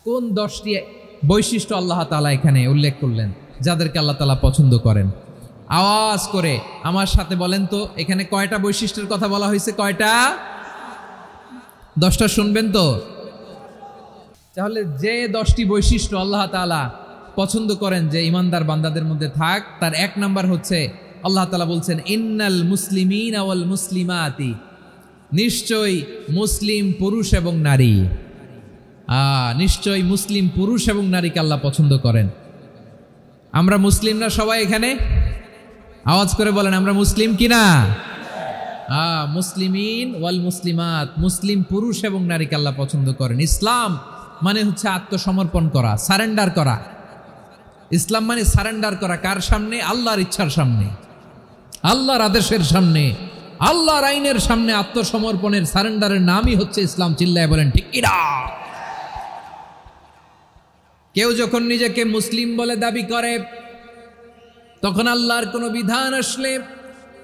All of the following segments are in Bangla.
কোন 10টি বৈশিষ্ট্য আল্লাহ তাআলা এখানে উল্লেখ করলেন যাদেরকে আল্লাহ তাআলা পছন্দ করেন? আওয়াজ করে আমার সাথে বলেন তো, এখানে কয়টা বৈশিষ্ট্যের কথা বলা হয়েছে? কয়টা? 10টা শুনবেন তো? তাহলে যে 10টি বৈশিষ্ট্য আল্লাহ তাআলা পছন্দ করেন যে ইমানদার বান্দাদের মধ্যে থাক, তার 1 নাম্বার হচ্ছে আল্লাহ তাআলা বলছেন ইন্নাল মুসলিমিনা ওয়াল মুসলিমাতি, নিশ্চয়ই মুসলিম পুরুষ এবং নারী, নিশ্চয়ই মুসলিম পুরুষ এবং নারীকে আল্লাহ পছন্দ করেন। আমরা মুসলিম না সবাই এখানে? আওয়াজ করে বলেন আমরা মুসলিম কিনা? মুসলিমিন ওয়াল মুসলিমাত, মুসলিম পুরুষ এবং নারীকে আল্লাহ পছন্দ করেন। ইসলাম মানে হচ্ছে আত্মসমর্পণ করা, সারেন্ডার করা। ইসলাম মানে সারেন্ডার করা কার সামনে? আল্লাহর ইচ্ছার সামনে, আল্লাহর আদেশের সামনে, আল্লাহর আইনের সামনে আত্মসমর্পণের সারেন্ডারের নামই হচ্ছে ইসলাম। চিল্লায় বলেন ঠিক কিনা? কেউ যখন নিজেকে মুসলিম বলে দাবি করে, তখন আল্লাহর কোনো বিধান আসলে,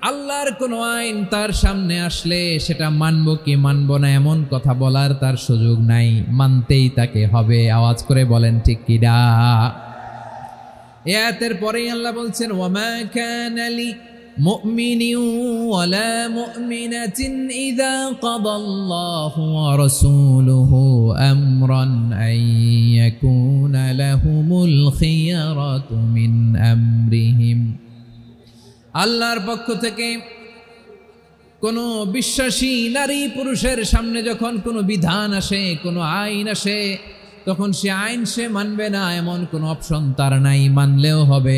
আল্লাহর কোনো আইন তার সামনে আসলে সেটা মানব কি মানব না এমন কথা বলার তার সুযোগ নাই, মানতেই তাকে হবে। আওয়াজ করে বলেন ঠিক কিনা? এই আয়াতের পরেই আল্লাহ বলছেন ওয়ামা কানা লি মুমিনিন ওয়ালা মুমিনাতিন ইযা কাদাল্লাহু ওয়া রাসূলুহু আমরান আন ইয়াকুনা লাহুমুল খিয়ারাতু মিন আমরিহিম। আল্লাহর পক্ষ থেকে কোনো বিশ্বাসী নারী পুরুষের সামনে যখন কোনো বিধান আসে, কোনো আইন আসে, তখন সে আইন সে মানবে না এমন কোনো অপশন তার নাই। মানলেও হবে,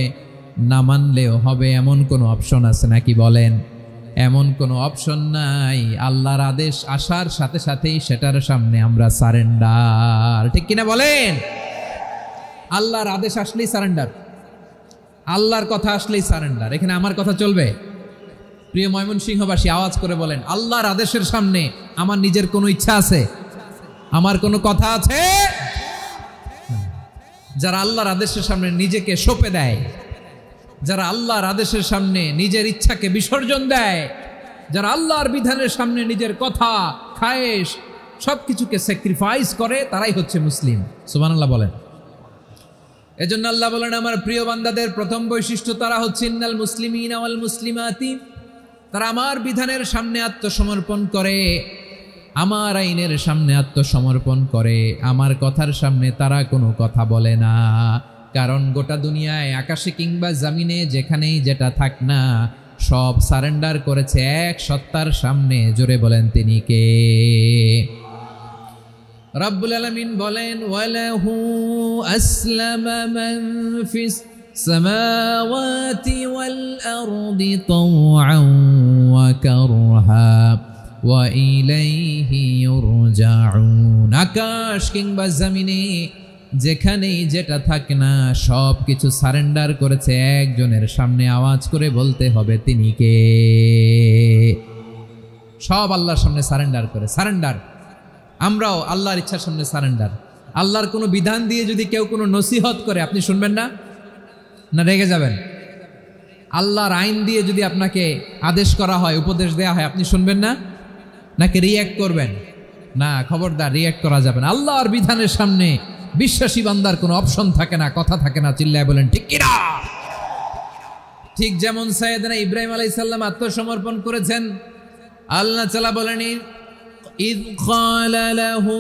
না মানলেও হবে এমন কোনো অপশন আছে নাকি বলেন? এমন কোনো অপশন নাই। আল্লাহর আদেশ আসার সাথে সাথেই সেটার সামনে আমরা সারেন্ডার। ঠিক কিনা বলেন? আল্লাহর আদেশ আসলেই সারেন্ডার, আল্লাহর কথা আসলেই সারেন্ডার। এখানে আমার কথা চলবে? প্রিয় ময়মনসিংহবাসী আওয়াজ করে বলেন আল্লাহর আদেশের সামনে আমার নিজের কোনো ইচ্ছা আছে? আমার কোনো কথা আছে? যারা আল্লাহর আদেশের সামনে নিজেকে সঁপে দেয়, যারা আল্লাহর আদেশের সামনে নিজের ইচ্ছাকে বিসর্জন দেয়, যারা আল্লাহর বিধানের সামনে নিজের কথা, খায়েশ সবকিছুকে স্যাক্রিফাইস করে, তারাই হচ্ছে মুসলিম। সুবহানাল্লাহ বলেন। এজন্য আল্লাহ বলেন আমার প্রিয় বান্দাদের প্রথম বৈশিষ্ট্য তারা হচ্ছে ইন্নাল মুসলিমিনা ওয়াল মুসলিমাতি, তারা আমার বিধানের সামনে আত্মসমর্পণ করে, আমার আইনের সামনে আত্মসমর্পণ করে, আমার কথার সামনে তারা কোনো কথা বলে না। কারণ গোটা দুনিয়ায় আকাশে কিংবা জমিনে যেখানেই যেটা থাক না, সব সারেন্ডার করেছে এক সত্তার সামনে। জোরে বলেন তিনি কে? রব্বুল আলামিন বলেন ওয়ালাহু আসলামা মান ফিস সামাওয়াতি ওয়াল আরদি তাওআন ওয়া কারহা ওয়া ইলাইহি ইউরজাউন। আকাশ কিংবা জমিনে যেখানেই যেটা থাকে না, সব কিছু সারেন্ডার করেছে একজনের সামনে। আওয়াজ করে বলতে হবে তিনি কে? সব আল্লাহর সামনে সারেন্ডার করে। সারেন্ডার। আমরাও আল্লাহর ইচ্ছার সামনে সারেন্ডার। আল্লাহর কোনো বিধান দিয়ে যদি কেউ কোনো নসিহত করে, আপনি শুনবেন না? না রেগে যাবেন? আল্লাহর আইন দিয়ে যদি আপনাকে আদেশ করা হয়, উপদেশ দেয়া হয়, আপনি শুনবেন না? নাকি রিয়্যাক্ট করবেন? না, খবরদার, রিয়্যাক্ট করা যাবে না। আল্লাহর বিধানের সামনে বিশ্বাসী বান্দার কোনো অপশন থাকে না, কথা থাকে না। চিল্লায় বলেন ঠিক কিনা? ঠিক যেমন সাইয়েদনা ইব্রাহিম আলাইহিস সালাম আত্মসমর্পণ করেছেন। আল্লাহ তাআলা বলেন ইয ক্বালা লাহু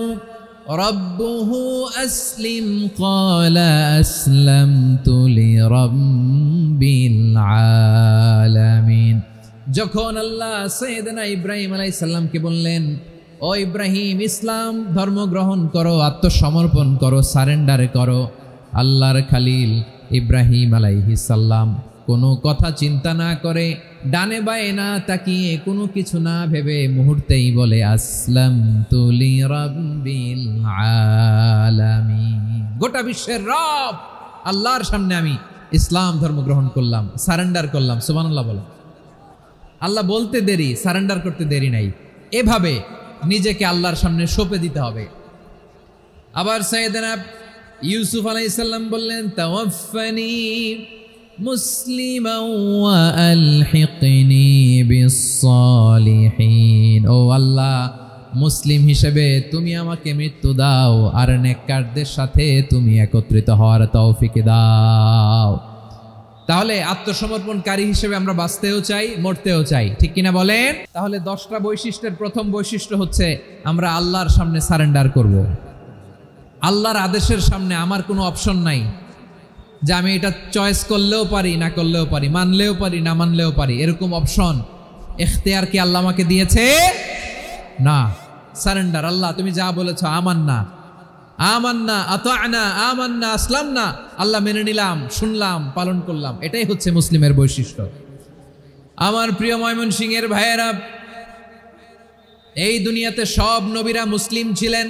রাব্বুহু আসলিম ক্বালা আসলামতু লিরাব্বিল আলামিন। যখন আল্লাহ সাইয়েদনা ইব্রাহিম আলাইহিস সালামকে বললেন ও ইব্রাহিম, ইসলাম ধর্ম গ্রহণ করো, আত্মসমর্পণ করো, সারেন্ডার করো, আল্লাহর খালিল ইব্রাহিম আলাইহিস সালাম কোনো কথা চিন্তা না করে, ডানে বায়ে না তাকিয়ে, কোনো কিছু না ভেবে মুহূর্তেই বলে আসলামতু লিরাব্বিল আলামিন। গোটা বিশ্বের রব আল্লাহর সামনে আমি ইসলাম ধর্ম গ্রহণ করলাম, সারেন্ডার করলাম। সুবহানাল্লাহ বলেন। আল্লাহ বলতে দেরি, সারেন্ডার করতে দেরি নাই। এভাবে নিজেকে আল্লাহর সামনে সঁপে দিতে হবে। আবার সাইয়েদনা ইউসুফ আলাইহিস সালাম বললেন তাওয়াফফানি মুসলিমান ওয়া আলহিকনি বিস সালিহিন। ও আল্লাহ, মুসলিম হিসেবে তুমি আমাকে মৃত্যু দাও, আর নেককারদের সাথে তুমি একত্রিত হওয়ার তৌফিক দাও। তাহলে আত্মসমর্পণকারী হিসেবে আমরা বাঁচতেও চাই, মরতেও চাই, ঠিক কিনা বলেন? তাহলে 10টা বৈশিষ্ট্যের প্রথম বৈশিষ্ট্য হচ্ছে আমরা আল্লাহর সামনে সারেন্ডার করব। আল্লাহর আদেশের সামনে আমার কোনো অপশন নাই যে আমি এটা চয়েস করলেও পারি, না করলেও পারি, মানলেও পারি, না মানলেও পারি, এরকম অপশন এখতিয়ার কি আল্লাহ আমাকে দিয়েছে? না। সারেন্ডার, আল্লাহ তুমি যা বলেছো আমান্না, আমান্না, আতা'না, আমান্না, আসলামনা, আল্লাহ মেনে নিলাম, শুনলাম, পালন করলাম। এটাই হচ্ছে মুসলিমের বৈশিষ্ট্য। আমার প্রিয় ময়মনসিংহের ভাইয়েরা, এই দুনিয়াতে সব নবীরা মুসলিম ছিলেন।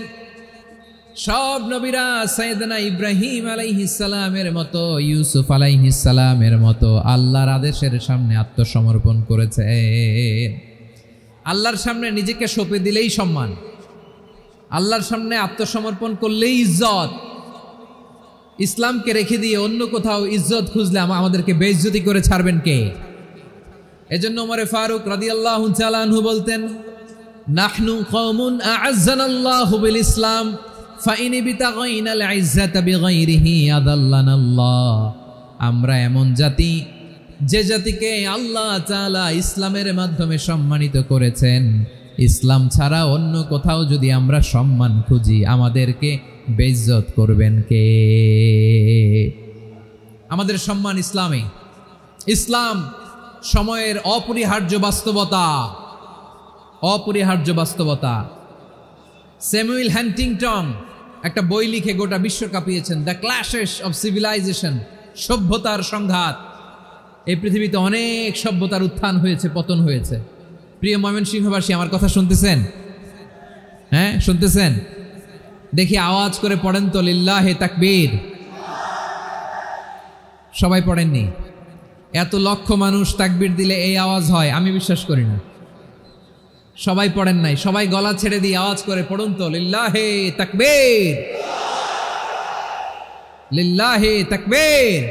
সব নবীরা সাইয়েদনা ইব্রাহিম আলাইহিস সালামের মতো, ইউসুফ আলাইহিস সালামের মতো আল্লাহর আদেশের সামনে আত্মসমর্পণ করেছে। আল্লাহর সামনে নিজেকে সঁপে দিলেই সম্মান, আল্লাহর সামনে আত্মসমর্পণ করলেই ইজ্জত। ইসলামকে রেখে দিয়ে অন্য কোথাও ইজ্জত খুঁজলে আমাদেরকে বেইজ্জতি করে ছাড়বেন কে? এজন্য ওমরে ফারুক রাদিয়াল্লাহু তাআলা আনহু বলতেন, নাহনু কওমুন আ'আজ্জানাল্লাহু বিল ইসলাম ফাইন বিতাগাইনাল ইজ্জাতা বিগাইরিহি আদাল্লানাল্লাহ। আমরা এমন জাতি, যে জাতিকে আল্লাহ তাআলা ইসলামের মাধ্যমে সম্মানিত করেছেন। ইসলাম ছাড়া অন্য কোথাও যদি আমরা সম্মান খুঁজি, আমাদেরকে বেইজ্জত করবেন কে? আমাদের সম্মান ইসলামে। ইসলাম সময়ের অপরিহার্য বাস্তবতা, অপরিহার্য বাস্তবতা। স্যামুয়েল হ্যান্টিংটন একটা বই লিখে গোটা বিশ্ব কাঁপিয়েছেন, দ্য ক্ল্যাশেস অফ সিভিলাইজেশন, সভ্যতার সংঘাত। এই পৃথিবীতে অনেক সভ্যতার উত্থান হয়েছে, পতন হয়েছে। প্রিয় ময়মনসিংহবাসী, আমার কথা শুনতেছেন? হ্যাঁ, শুনতেছেন? দেখি আওয়াজ করে পড়েন তো, লিল্লাহে তাকবীর। সবাই পড়েননি? এত লক্ষ মানুষ তাকবীর দিলে এই আওয়াজ হয়? আমি বিশ্বাস করি না। সবাই পড়েন নাই, সবাই গলা ছেড়ে দিয়ে আওয়াজ করে পড়ুন তো, লিল্লাহে তাকবীর, লিল্লাহে তাকবীর,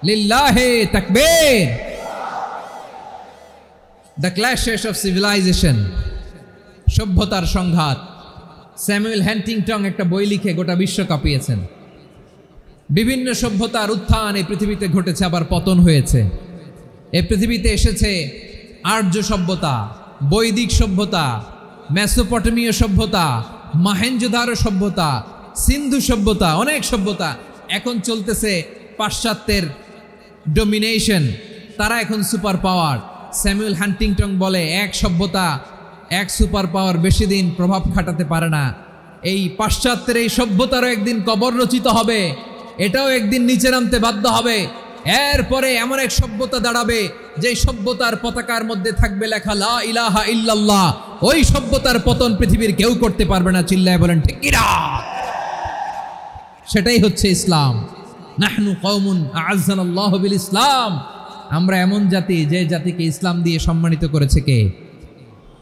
লিল্লাহে তাকবীর। দ্য ক্ল্যাশেস অফ সিভিলাইজেশন, সভ্যতার সংঘাত। স্যামুয়েল হ্যান্টিংটন একটা বই লিখে গোটা বিশ্ব কাঁপিয়েছেন। বিভিন্ন সভ্যতার উত্থান এই পৃথিবীতে ঘটেছে, আবার পতন হয়েছে। এই পৃথিবীতে এসেছে আর্য সভ্যতা, বৈদিক সভ্যতা, মেসোপটেমীয় সভ্যতা, মহেঞ্জোদারো সভ্যতা, সিন্ধু সভ্যতা, অনেক সভ্যতা। এখন চলতেছে পাশ্চাত্যের ডোমিনেশন, তারা এখন সুপার পাওয়ার। স্যামুয়েল হ্যান্টিংটন বলে, এক সভ্যতা, এক সুপার পাওয়ার বেশি দিন প্রভাব খাটাতে পারে না। এই পাশ্চাত্যের এই সভ্যতারও একদিন কবর রচিত হবে, এটাও একদিন নিচে নামতে বাধ্য হবে। এরপরে এমন এক সভ্যতা দাঁড়াবে, যে সভ্যতার পতাকার মধ্যে থাকবে লেখা লা ইলাহা ইল্লাল্লাহ। ওই সভ্যতার পতন পৃথিবীর কেউ করতে পারবে না। চিল্লায় বলেন ঠিক কিনা? সেটাই হচ্ছে ইসলাম। নাহনু কওমুন আ'আজ্জানাল্লাহু বিল ইসলাম। আমরা এমন জাতি, যে জাতিকে ইসলাম দিয়ে সম্মানিত করেছে কে?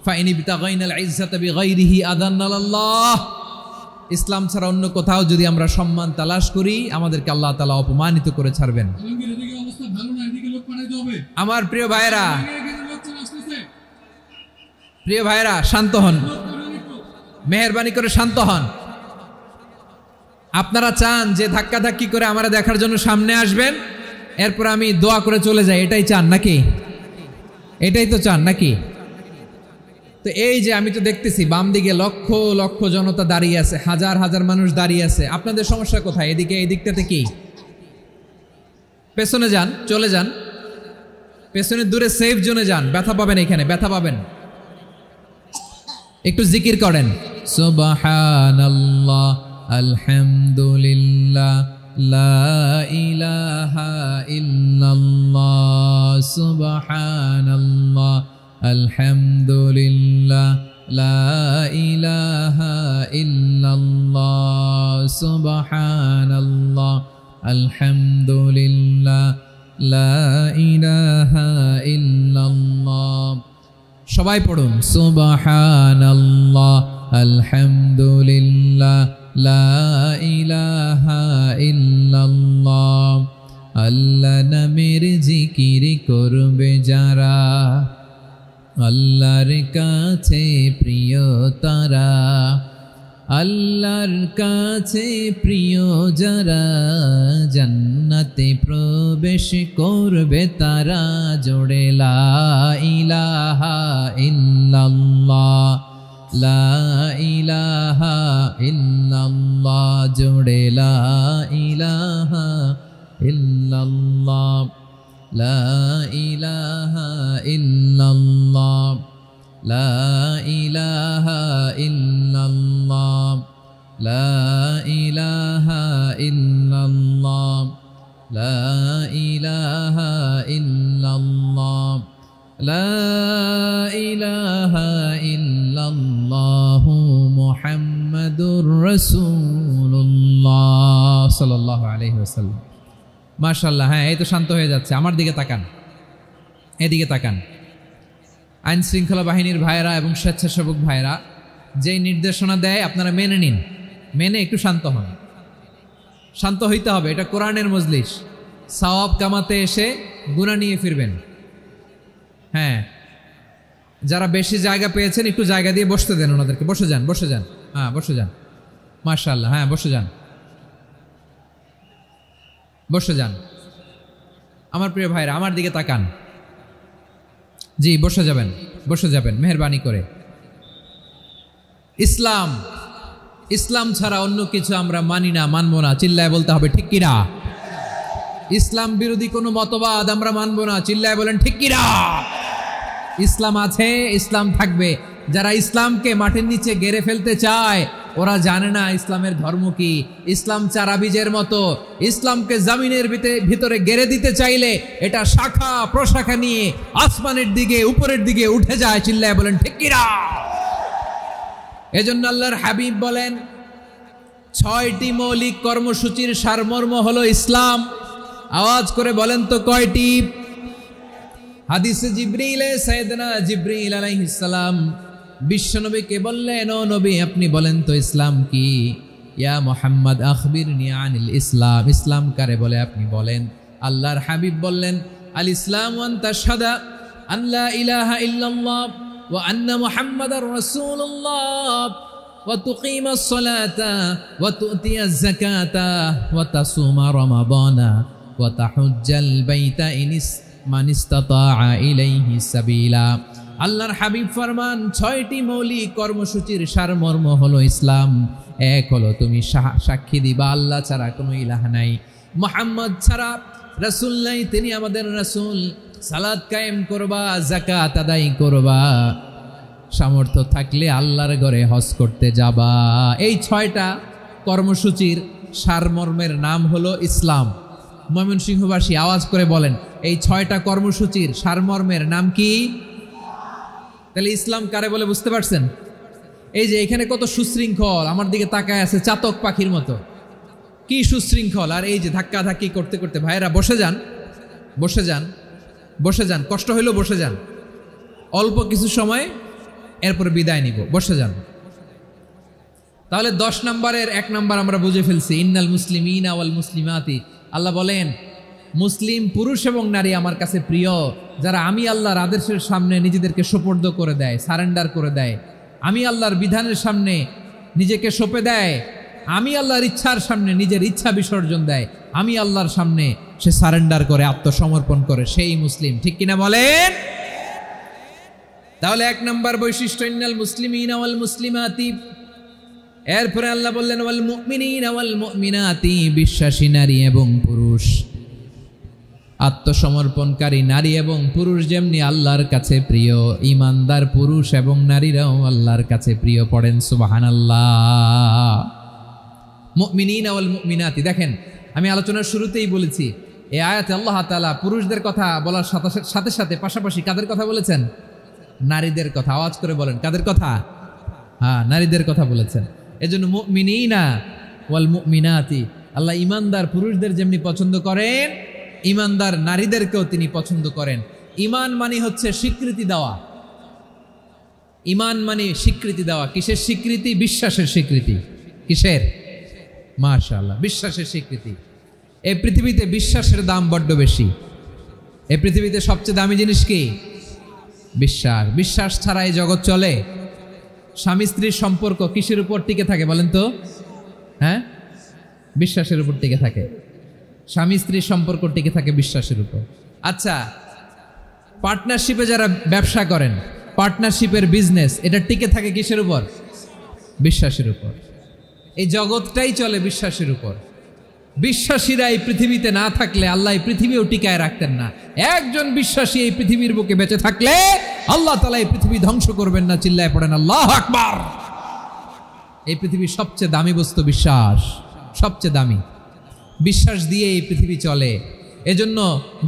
ফাইন বিতাগাইনাল ইজ্জাতা বিগাইরিহি আদান্নাল্লাহ। ইসলাম ছাড়া অন্য কোথাও যদি আমরা সম্মান তালাশ করি, আমাদেরকে আল্লাহ তাআলা অপমানিত করে ছাড়বেন। আমার প্রিয় ভাইরা, প্রিয় ভাইরা, শান্ত হন, মেহেরবানি করে শান্ত হন। আপনারা চান যে ধাক্কাধাক্কি করে আমরা দেখার জন্য সামনে আসবেন, এরপর আমি দোয়া করে চলে যাই, এটাই চান নাকি? এটাই তো চান নাকি? তো এই যে আমি তো দেখতেছি বাম দিকে লক্ষ লক্ষ জনতা দাঁড়িয়ে আছে, হাজার হাজার মানুষ দাঁড়িয়ে আছে। আপনাদের সমস্যা কোথায়? এদিকে, এই দিকটাতে কি? পেছনে যান, চলে যান, পেছনে দূরে সেফ জোনে যান। ব্যথা পাবেন, এখানে ব্যথা পাবেন। একটু জিকির করেন, সুবহানাল্লাহ, আলহামদুলিল্লাহ, লা ইলাহা ইল্লাল্লাহ, সুবহানাল্লাহ, আলহামদুলিল্লাহ, লা ইলাহা ইল্লাল্লাহ, সুবহানাল্লাহ, আলহামদুলিল্লাহ, লা ইলাহা ইল্লাল্লাহ। সবাই পড়ুন, সুবহানাল্লাহ, আলহামদুলিল্লাহ, লা ইলাহা ইল্লাল্লাহ। আল্লাহ নামের জিকির করবে যারা, আল্লাহর কাছে প্রিয় তারা, আল্লাহর কাছে প্রিয় যারা, জান্নাতে প্রবেশ করবে তারা। জোড়ে লা ইলাহা ইল্লাল্লাহ, লা ইলাহা ইল্লাল্লাহ, জোড়ে লা ইলাহা ইল্লাল্লাহ, লা ইলাহা ইল্লাল্লাহ, লা ইলাহা ইল্লাল্লাহ, লা ইলাহা ইল্লাল্লাহ, লা ইলাহা ইল্লাল্লাহ, লা ইলাহা ইল্লাল্লাহু মুহাম্মাদুর রাসূলুল্লাহ সাল্লাল্লাহু আলাইহি ওয়াসাল্লাম। মাশাআল্লাহ। হ্যাঁ, এই তো শান্ত হয়ে যাচ্ছে। আমার দিকে তাকান, এদিকে তাকান। আইন শৃঙ্খলা বাহিনীর ভাইয়েরা এবং স্বেচ্ছাসেবক ভাইয়েরা যেই নির্দেশনা দেয় আপনারা মেনে নিন, মেনে একটু শান্ত হন। শান্ত হইতে হবে, এটা কোরআনের মজলিস। সওয়াব কামাতে এসে গুনাহ নিয়ে ফিরবেন। হ্যাঁ, যারা বেশি জায়গা পেয়েছেন একটু জায়গা দিয়ে বসতে দেন ওনাদেরকে। বসে যান, বসে যান। হ্যাঁ, বসে যান। মাশাআল্লাহ। হ্যাঁ, বসে যান, বসে যান। আমার প্রিয় ভাইরা, আমার দিকে তাকান। জি, বসে যাবেন, বসে যাবেন মেহেরবানি করে। ইসলাম, ইসলাম ছাড়া অন্য কিছু আমরা মানি না, মানবো না। চিল্লায় বলতে হবে ঠিক কিনা। ইসলাম বিরোধী কোনো মতবাদ আমরা মানবো না। চিল্লায় বলেন ঠিক কিনা। ইসলাম আছে, ইসলাম থাকবে। যারা ইসলামকে মাটির নিচে গেড়ে ফেলতে চায় ওরা জানে না ইসলামের ধর্ম কি। ইসলাম চারা বীজের মতো, ইসলামকে জমিনের ভিতরে গেড়ে দিতে চাইলে এটা শাখা প্রশাখা নিয়ে আসমানের দিকে, উপরের দিকে উঠে যায়। চিল্লায় বলেন ঠিক কিনা। এজন্য আল্লাহর হাবিব বলেন 6টি মৌলিক কর্মসূচির সারমর্ম হলো ইসলাম। আওয়াজ করে বলেন তো কয়টি? হাদিসে জিবরিলে সাইয়েদনা জিবরিল আলাইহিস সালাম বিশ্বনবীকে বললেন, ও নবী আপনি বলেন তো ইসলাম কি? ইয়া মুহাম্মদ আখবিরনি আনিল ইসলাম। ইসলাম কারে বলে আপনি বলেন। আল্লাহর হাবিব বললেন, আল ইসলাম আন তাশহাদা আন লা ইলাহা ইল্লাল্লাহ ওয়া আন্না মুহাম্মাদার রাসূলুল্লাহ ওয়া তুকিমাস সালাতা ওয়া তুতিয়াজ যাকাতা ওয়া তাসুমা রমাদানা ওয়া তাহুজ্জাল বাইতা মান ইসতাতাআ ইলাইহি সাবিলা। আল্লাহর হাবিব ফরমান 6টি মৌলিক কর্মসূচির সারমর্ম হলো ইসলাম। এক হলো তুমি সাক্ষী দিবা আল্লাহ ছাড়া কোনো ইলাহ নাই, মুহাম্মদ ছাড়া রাসূল নাই, তিনি আমাদের রাসূল। সালাত কায়েম করবা, যাকাত আদায় করবা, সামর্থ্য থাকলে আল্লাহর ঘরে হজ করতে যাবা। এই 6টা কর্মসূচির সারমর্মের নাম হলো ইসলাম। ময়মনসিংহবাসী আওয়াজ করে বলেন, এই 6টা কর্মসূচির সারমর্মের নাম কি? তাহলে ইসলাম কারে বলে বুঝতে পারছেন? এই যে এখানে কত সুশৃঙ্খল, আমার দিকে তাকায় আছে চাতক পাখির মতো, কি সুশৃঙ্খল। আর এই যে ধাক্কা ধাক্কি করতে করতে, ভাইরা বসে যান, বসে যান, বসে যান। কষ্ট হইলেও বসে যান, অল্প কিছু সময়, এরপরে বিদায় নিব। বসে যান। তাহলে 10 নম্বরের 1 নম্বর আমরা বুঝে ফেলছি, ইন্নাল মুসলিমিনা ওয়াল মুসলিমাতি। আল্লাহ বলেন মুসলিম পুরুষ এবং নারী আমার কাছে প্রিয়, যারা আমি আল্লাহর আদেশের সামনে নিজেদেরকে সোপর্দ করে দেয়, সারেন্ডার করে দেয়, আমি আল্লাহর বিধানের সামনে নিজেকে সঁপে দেয়, আমি আল্লাহর ইচ্ছার সামনে নিজের ইচ্ছা বিসর্জন দেয়, আমি আল্লাহর সামনে সে সারেন্ডার করে, আত্মসমর্পণ করে, সেই মুসলিম। ঠিক কিনা বলেন? তাহলে 1 নম্বর বৈশিষ্ট্য ইন্নাল মুসলিমিনা ওয়াল মুসলিমাতি। এরপরে আল্লাহ বললেন ওয়াল মুমিনিনা ওয়াল মুমিনাতি, বিশ্বাসী নারী এবং পুরুষ, আত্মসমর্পণকারী নারী এবং পুরুষ যেমনি আল্লাহর কাছে প্রিয়, ঈমানদার পুরুষ এবং নারীরাও আল্লাহর কাছে প্রিয়। পড়েন সুবহানাল্লাহ। মুমিনিনা ওয়াল মুমিনাতি। দেখেন, আমি আলোচনার শুরুতেই বলেছি এই আয়াতে আল্লাহ তাআলা পুরুষদের কথা বলার সাথে সাথে পাশাপাশি কাদের কথা বলেছেন? নারীদের কথা। আওয়াজ করে বলেন কাদের কথা? হ্যাঁ, নারীদের কথা বলেছেন। এজন্য মুমিনিনা ওয়াল মুমিনাতি, আল্লাহ ঈমানদার পুরুষদের যেমনি পছন্দ করেন, ঈমানদার নারীদেরকেও তিনি পছন্দ করেন। ঈমান মানে হচ্ছে স্বীকৃতি দেওয়া। ঈমান মানে স্বীকৃতি দেওয়া। কিসের স্বীকৃতি? বিশ্বাসের স্বীকৃতি। কিসের? মাশাআল্লাহ, বিশ্বাসের স্বীকৃতি। এই পৃথিবীতে বিশ্বাসের দাম বড্ড বেশি। এই পৃথিবীতে সবচেয়ে দামি জিনিস কি? বিশ্বাস। বিশ্বাস ছাড়া এই জগৎ চলে? স্বামী স্ত্রীর সম্পর্ক কিসের উপর টিকে থাকে বলেন তো? হ্যাঁ, বিশ্বাসের উপর টিকে থাকে। স্বামী স্ত্রীর সম্পর্ক টিকে থাকে বিশ্বাসের উপর। আচ্ছা, পার্টনারশিপে যারা ব্যবসা করেন, পার্টনারশিপের বিজনেস, এটা টিকে থাকে কিসের উপর? বিশ্বাসের উপর। এই জগৎটাই চলে বিশ্বাসের উপর। বিশ্বাসীরা এই পৃথিবীতে না থাকলে আল্লাহ এই পৃথিবীও টিকায় রাখতেন না। একজন বিশ্বাসী এই পৃথিবীর বুকে বেঁচে থাকলে আল্লাহ তাআলা এই পৃথিবী ধ্বংস করবেন না। চিল্লায় পড়েন আল্লাহু আকবার। এই পৃথিবীর সবচেয়ে দামি বস্তু বিশ্বাস, সবচেয়ে দামি। বিশ্বাস দিয়ে এই পৃথিবী চলে। এজন্য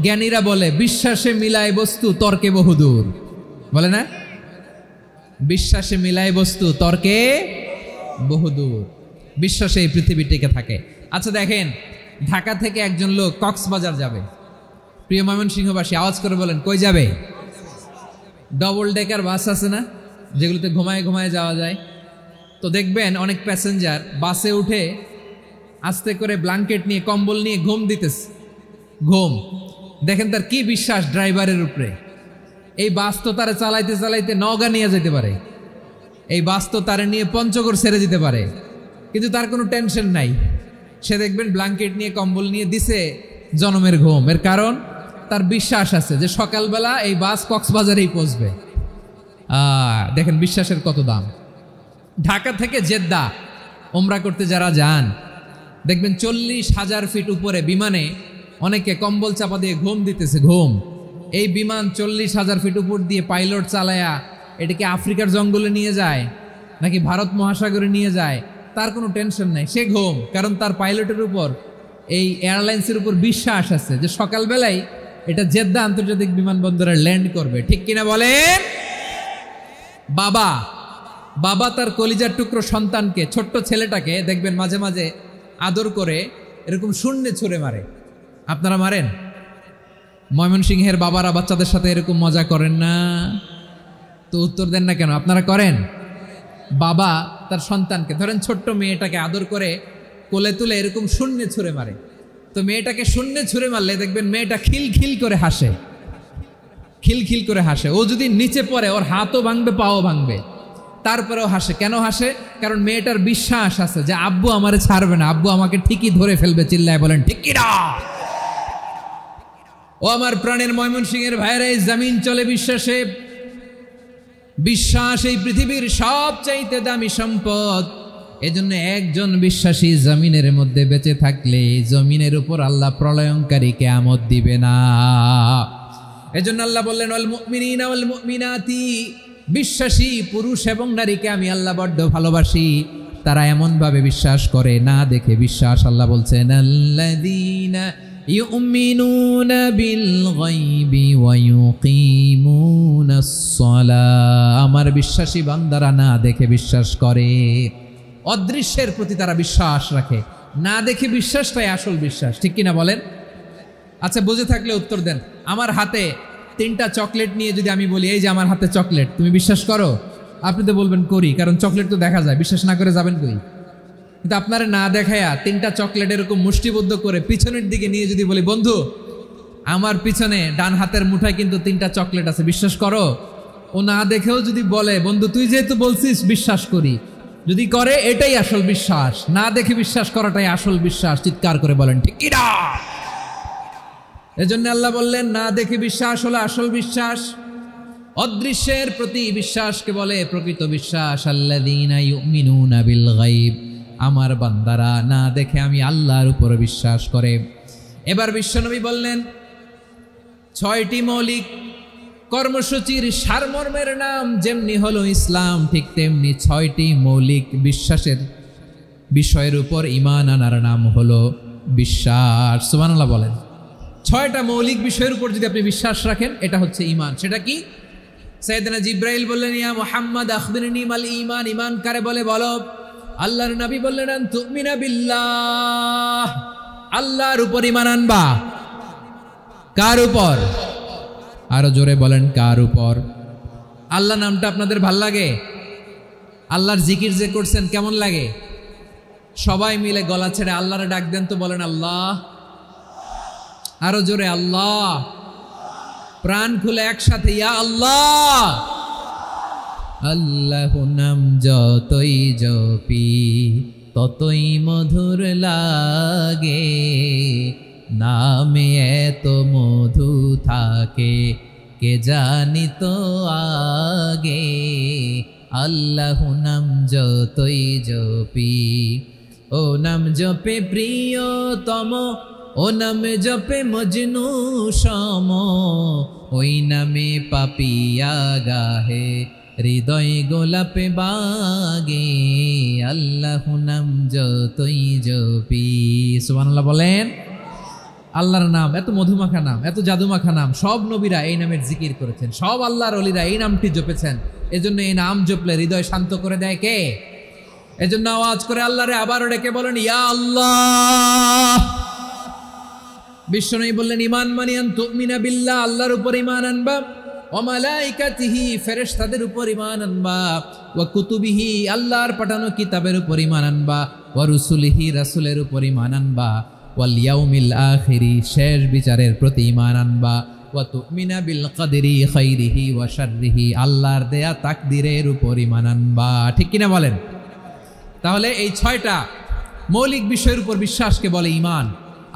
জ্ঞানীরা বলে বিশ্বাসে মিলায় বস্তু তর্কে বহুদূর, বলে না? বিশ্বাসে মিলায় বস্তু তর্কে বহুদূর। বিশ্বাসে এই পৃথিবী টিকে থাকে। আচ্ছা দেখেন, ঢাকা থেকে একজন লোক কক্সবাজার যাবে। প্রিয় ময়মনসিংহবাসী আওয়াজ করে বলেন, কই যাবে? ডবল ডেকার বাস আছে না, যেগুলোতে ঘুমায় ঘুমায় যাওয়া যায়। তো দেখবেন অনেক প্যাসেঞ্জার বাসে উঠে আস্তে করে ব্ল্যাঙ্কেট নিয়ে কম্বল নিয়ে ঘুম দিতেছে। ঘুম দেখেন তার কি বিশ্বাস ড্রাইভারের উপরে। এই বাস তো তারা চালাইতে চালাইতে নওগাঁ নিয়ে যেতে পারে, এই বাস তো তারা নিয়ে পঞ্চগড় ছেড়ে দিতে পারে, কিন্তু তার কোনো টেনশন নাই। সে দেখবেন ব্ল্যাঙ্কেট নিয়ে কম্বল নিয়ে দিছে জনমের ঘুম। এর কারণ তার বিশ্বাস আছে যে সকালবেলা এই বাস কক্সবাজারেই পৌঁছবে। দেখেন বিশ্বাসের কত দাম। ঢাকা থেকে জেদ্দা ওমরা করতে যারা যান দেখবেন 40,000 ফিট উপরে বিমানে অনেকে কম্বল চাপা দিয়ে ঘুম দিতেছে। ঘুম। এই বিমান 40,000 ফিট উপর দিয়ে পাইলট চালায়া এটাকে আফ্রিকার জঙ্গলে নিয়ে যায় নাকি ভারত মহাসাগরে নিয়ে যায়, তার কোনো টেনশন নাই। সে ঘুম, কারণ তার পাইলটের উপর, এই এয়ারলাইন্সের উপর বিশ্বাস আছে যে সকালবেলায় এটা জেদ্দা আন্তর্জাতিক বিমানবন্দরে ল্যান্ড করবে। ঠিক কিনা বলেন? বাবা বাবা তার কলিজার টুকরো সন্তানকে, ছোট্ট ছেলেটাকে দেখবেন মাঝে মাঝে আদর করে এরকম শূন্যে ছুঁড়ে মারে। আপনারা মারেন? ময়মনসিংহের বাবারা বাচ্চাদের সাথে এরকম মজা করেন না? তো উত্তর দেন না কেন? আপনারা করেন? বাবা তার সন্তানকে, ধরেন ছোট্ট মেয়েটাকে আদর করে কোলে তুলে এরকম শূন্যে ছুঁড়ে মারে। তো মেয়েটাকে শূন্যে ছুঁড়ে মারলে দেখবেন মেয়েটা খিলখিল করে হাসে, খিলখিল করে হাসে। ও যদি নিচে পড়ে ওর হাতও ভাঙবে, পাও ভাঙবে, তারপরেও হাসে। কেন হাসে? কারণ মেয়েটার বিশ্বাস আছে যে আব্বু আমারে ছাড়বে না, আব্বু আমাকে ঠিকই ধরে ফেলবে। চিল্লায় বলেন ঠিক কিনা? ও আমার প্রাণের ময়মনসিংহের ভাইরা, এই জমিন চলে বিশ্বাসে। বিশ্বাস এই পৃথিবীর সবচাইতে দামি সম্পদ। এজন্য একজন বিশ্বাসী জমিনের মধ্যে বেঁচে থাকলে জমিনের উপর আল্লাহ প্রলয়ঙ্কারী কিয়ামত দিবে না। এজন্য আল্লাহ বললেন, ওয়াল মুমিনিনা ওয়াল মুমিনাতি, বিশ্বাসী পুরুষ এবং নারীকে আমি আল্লাহ বড্ড ভালোবাসি। তারা এমন ভাবে বিশ্বাস করে না দেখে বিশ্বাস। আল্লাহ বলছেন, আল্লাযীনা ইউমিনুনা বিল গায়বি ওয়া ইউকিমুনাস সালাহ। আমার বিশ্বাসী বান্দারা না দেখে বিশ্বাস করে। অদৃশ্যের প্রতি তারা বিশ্বাস রাখে, না দেখে বিশ্বাসটাই আসল বিশ্বাস। ঠিক কিনা বলেন? আচ্ছা, বুঝে থাকলে উত্তর দেন। আমার হাতে 3টা চকলেট নিয়ে যদি আমি বলি, এই যে আমার হাতে চকলেট, তুমি বিশ্বাস করো? আপনি তো বলবেন করি, কারণ চকলেট তো দেখা যায়। বিশ্বাস না করে যাবেন কই? কিন্তু আপনারা না দেখায়া 3টা চকলেট এরকম মুষ্টিবদ্ধ করে পিছনের দিকে নিয়ে যদি বলি, বন্ধু আমার পিছনে ডান হাতের মুঠায় কিন্তু 3টা চকলেট আছে, বিশ্বাস করো? ও না দেখেও যদি বলে, বন্ধু তুই যেহেতু বলছিস বিশ্বাস করি, যদি করে এটাই আসল বিশ্বাস। না দেখে বিশ্বাস করাটাই আসল বিশ্বাস। চিৎকার করে বলেন ঠিক কিনা? এজন্য আল্লাহ বললেন, না দেখে বিশ্বাস হলো আসল বিশ্বাস। অদৃশ্যের প্রতি বিশ্বাসকে বলে প্রকৃত বিশ্বাস। আল্লাযীনা ইউমিনুনা বিল গায়ব, আমার বান্দারা না দেখে আমি আল্লাহর উপর বিশ্বাস করে। এবার বিশ্বনবী বললেন, 6টি মৌলিক কর্মসূচির সারমর্মের নাম যেমনি হলো ইসলাম, ঠিক তেমনি 6টি মৌলিক বিশ্বাসের বিষয়ের উপর ঈমান আনার নাম হলো বিশ্বাস। সুবহানাল্লাহ বলেন। 6টা মৌলিক বিষয়ের উপর যদি আপনি বিশ্বাস রাখেন, এটা হচ্ছে ঈমান। সেটা কি? সাইয়েদনা জিবরাইল বললেন, ইয়া মুহাম্মদ আখবিরনি মাল ঈমান। ঈমান কারে বলে বলো? আল্লাহর নবী বললেন, আন তুমিনা বিল্লাহ, আল্লাহর উপর ঈমান আনবা। কার উপর? আরো জোরে বলেন, কার উপর? আল্লাহ নামটা আপনাদের ভাল লাগে? আল্লাহর জিকির যে করছেন কেমন লাগে? সবাই মিলে গলা ছেড়ে আল্লাহরে ডাক দেন তো, বলেন আল্লাহ। আরো জোরে আল্লাহ। প্রাণ খুলে একসাথে ইয়া আল্লাহ। আল্লাহ নাম যতই জপি ততই মধুর লাগে, নামে এত মধু থাকে কে জানি তো আগে। আল্লাহ নাম যতই জপি, ও নাম জপে প্রিয়তম, ও নাম জপে মজনু সম, ওই নামে পাপিয়া গাহে হৃদয় গোলাপে বাগে। আল্লাহ নাম যতই জপি, সুবহানাল্লাহ বলেন। আল্লাহর নাম এত মধুমাখা নাম, এত জাদুমাখা নাম, সব নবীরা এই নামের জিকির করেছেন, সব আল্লাহর ওলিরা এই নামটি জপেছেন। এজন্য এই নাম জপলে হৃদয় শান্ত করে দেয় কে? এজন্য আওয়াজ করে আল্লাহরে আবারও ডেকে বলেন ইয়া আল্লাহ। বিশ্বনবী বললেন ঈমান মানিয়ান তুমিনা বিল্লাহ, আল্লাহর উপর ঈমান আনবা, ওয়া মালাইকাতিহি ফেরেশতাদের উপর ঈমান আনবা, ওয়া কুতুবিহি আল্লাহর পাঠানো কিতাবের উপর ঈমান আনবা, ওয়া রুসুলিহি রাসূলের উপর ঈমান আনবা, ওয়াল ইয়াউমিল আখিরি শেষ বিচারের প্রতি ঈমান আনবা, ওয়া তুমিনা বিল কদরি খাইরিহি ওয়া শাররিহি আল্লাহর দেয়া তাকদীরের উপর ঈমান আনবা। ঠিক কিনা বলেন? তাহলে এই 6টা মৌলিক বিষয়ের উপর বিশ্বাসকে বলে ঈমান।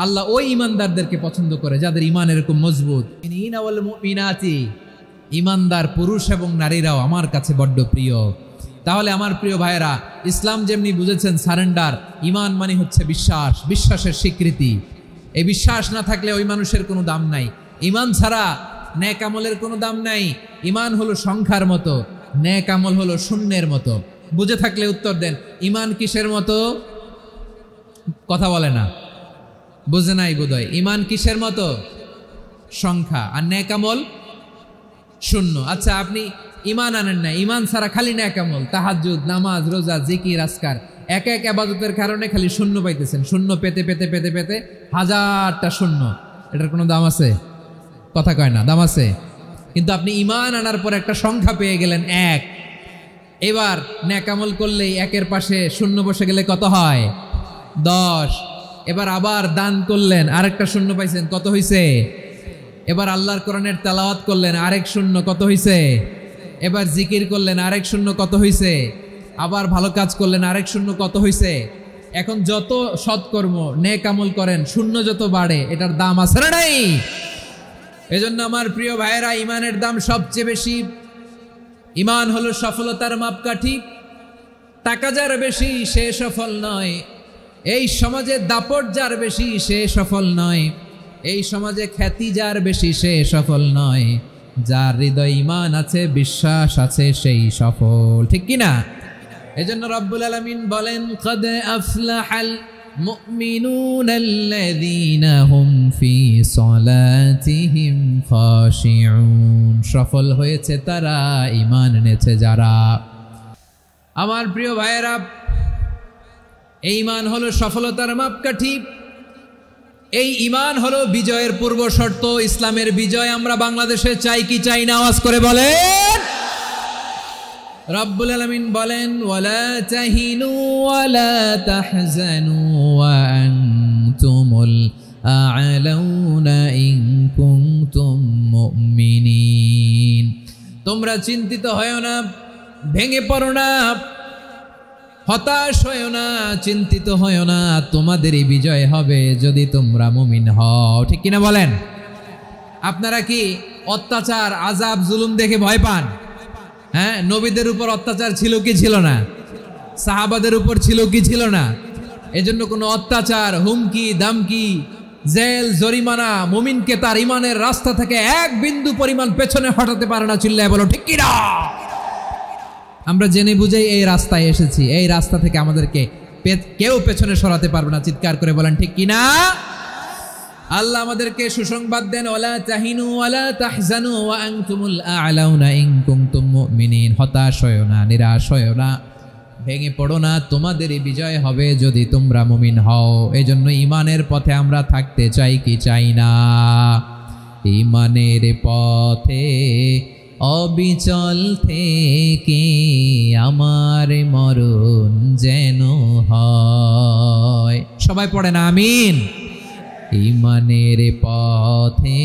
আল্লাহ ওই ঈমানদারদেরকে পছন্দ করে যাদের ঈমান এরকম মজবুত। ইনাওয়াল মুমিনাতি, ঈমানদার পুরুষ এবং নারীরাও আমার কাছে বড্ড প্রিয়। তাহলে আমার প্রিয় ভাইয়েরা, ইসলাম যেমনি বুঝেছেন সারেন্ডার, ঈমান মানে হচ্ছে বিশ্বাস, বিশ্বাসের স্বীকৃতি। এই বিশ্বাস না থাকলে ওই মানুষের কোনো দাম নাই। ঈমান ছাড়া নেক আমলের কোনো দাম নাই। ঈমান হলো সংখ্যার মতো, নেক আমল হলো শূন্যের মতো। বুঝে থাকলে উত্তর দেন, ঈমান কিসের মতো? কথা বলে না, বুঝে নাই বোধহয়। ঈমান কিসের মতো? সংখ্যা। আর নেক আমল শূন্য। আচ্ছা, আপনি ঈমান আনেন না, ঈমান ছাড়া খালি নেক আমল, তাহাজ্জুদ, নামাজ, রোজা, জিকির, আজকার, এক এক ইবাদতের কারণে খালি শূন্য পাইতেছেন। শূন্য পেতে পেতে পেতে পেতে হাজারটা শূন্য। এটার কোনো দাম আছে? কথা কয় না, দাম আছে। কিন্তু আপনি ঈমান আনার পর একটা সংখ্যা পেয়ে গেলেন, এক। এবার নেক আমল করলেই একের পাশে শূন্য বসে গেলে কত হয়? 10। এবার আবার দান করলেন, আরেকটা শূন্য পাইছেন, কত হইছে? এবার আল্লাহর কোরআনের তেলাওয়াত করলেন, আরেক শূন্য, কত হইছে? এবার জিকির করলেন, আরেক শূন্য, কত হইছে? আবার ভালো কাজ করলেন, আরেক শূন্য, কত হইছে? এখন যত সৎকর্ম নেক আমল করেন, শূন্য যত বাড়ে, এটার দাম আছে না নাই? এজন্য আমার প্রিয় ভাইয়েরা, ঈমানের দাম সবচেয়ে বেশি। ঈমান হলো সফলতার মাপকাঠি। টাকা যার বেশি সে সফল নয়, এই সমাজে দাপট যার বেশি সে সফল নয়, এই সমাজে খ্যাতি যার বেশি সে সফল নয়, যার হৃদয় ঈমান আছে, বিশ্বাস আছে, সেই সফল। ঠিক কিনা? এজন্য রব্বুল আলামিন বলেন, কদ আফলাহাল মুমিনুনাল্লাযীনা হুম ফি সলাতিহিম খাশিউন। সফল হয়েছে তারা, ঈমান এনেছে যারা। আমার প্রিয় ভাইয়েরা, এই ঈমান হলো সফলতার মাপকাঠি। এই ঈমান হলো বিজয়ের পূর্ব শর্ত। ইসলামের বিজয় আমরা বাংলাদেশে চাই কি চাই না? আওয়াজ করে বলেন। রব্বুল আলামিন বলেন, ওয়ালা তাহিনু ওয়ালা তাহজানু ওয়া আনতুমুল আ'লাউনা ইন কুনতুম মুমিনিন। তোমরা চিন্তিত হয়ো না, ভেঙে পড়ো না, হতাশ হয়ো না, চিন্তিত হয়ো না, তোমাদেরই বিজয় হবে যদি তোমরা মুমিন হও। ঠিক কিনা বলেন? আপনারা কি অত্যাচার, আযাব, জুলুম দেখে ভয় পান? হ্যাঁ, নবীদের উপর অত্যাচার ছিল কি ছিল না? সাহাবাদের উপর ছিল কি ছিল না? এজন্য কোনো অত্যাচার, হুমকি, দামকি, জেল, জরিমানা মুমিনকে তার ঈমানের রাস্তা থেকে এক বিন্দু পরিমাণ পেছনে হটাতে পারে না। চিল্লায় বলো ঠিক কিনা? আমরা জেনে বুঝেই এই রাস্তায় এসেছি, এই রাস্তা থেকে আমাদেরকে কেউ পেছনে সরাতে পারবে না। চিৎকার করে বলেন ঠিক কিনা? আল্লাহ আমাদেরকে সুসংবাদ দেন, ওয়ালা তাহিনু ওয়ালা তাহজানু ওয়া আনতুমুল আ'লাউনা ইন কুনতুম মুমিনিন। হতাশ হয়ো না, নিরাশ হয়ো না, ভেঙে পড়ো না, তোমাদেরই বিজয় হবে যদি তোমরা মুমিন হও। এজন্য ঈমানের পথে আমরা থাকতে চাই কি চাই না? ঈমানের পথে অবিচল থেকে আমার মরণ যেন হয়। সবাই পড়ে না আমিন? ঈমানের পথে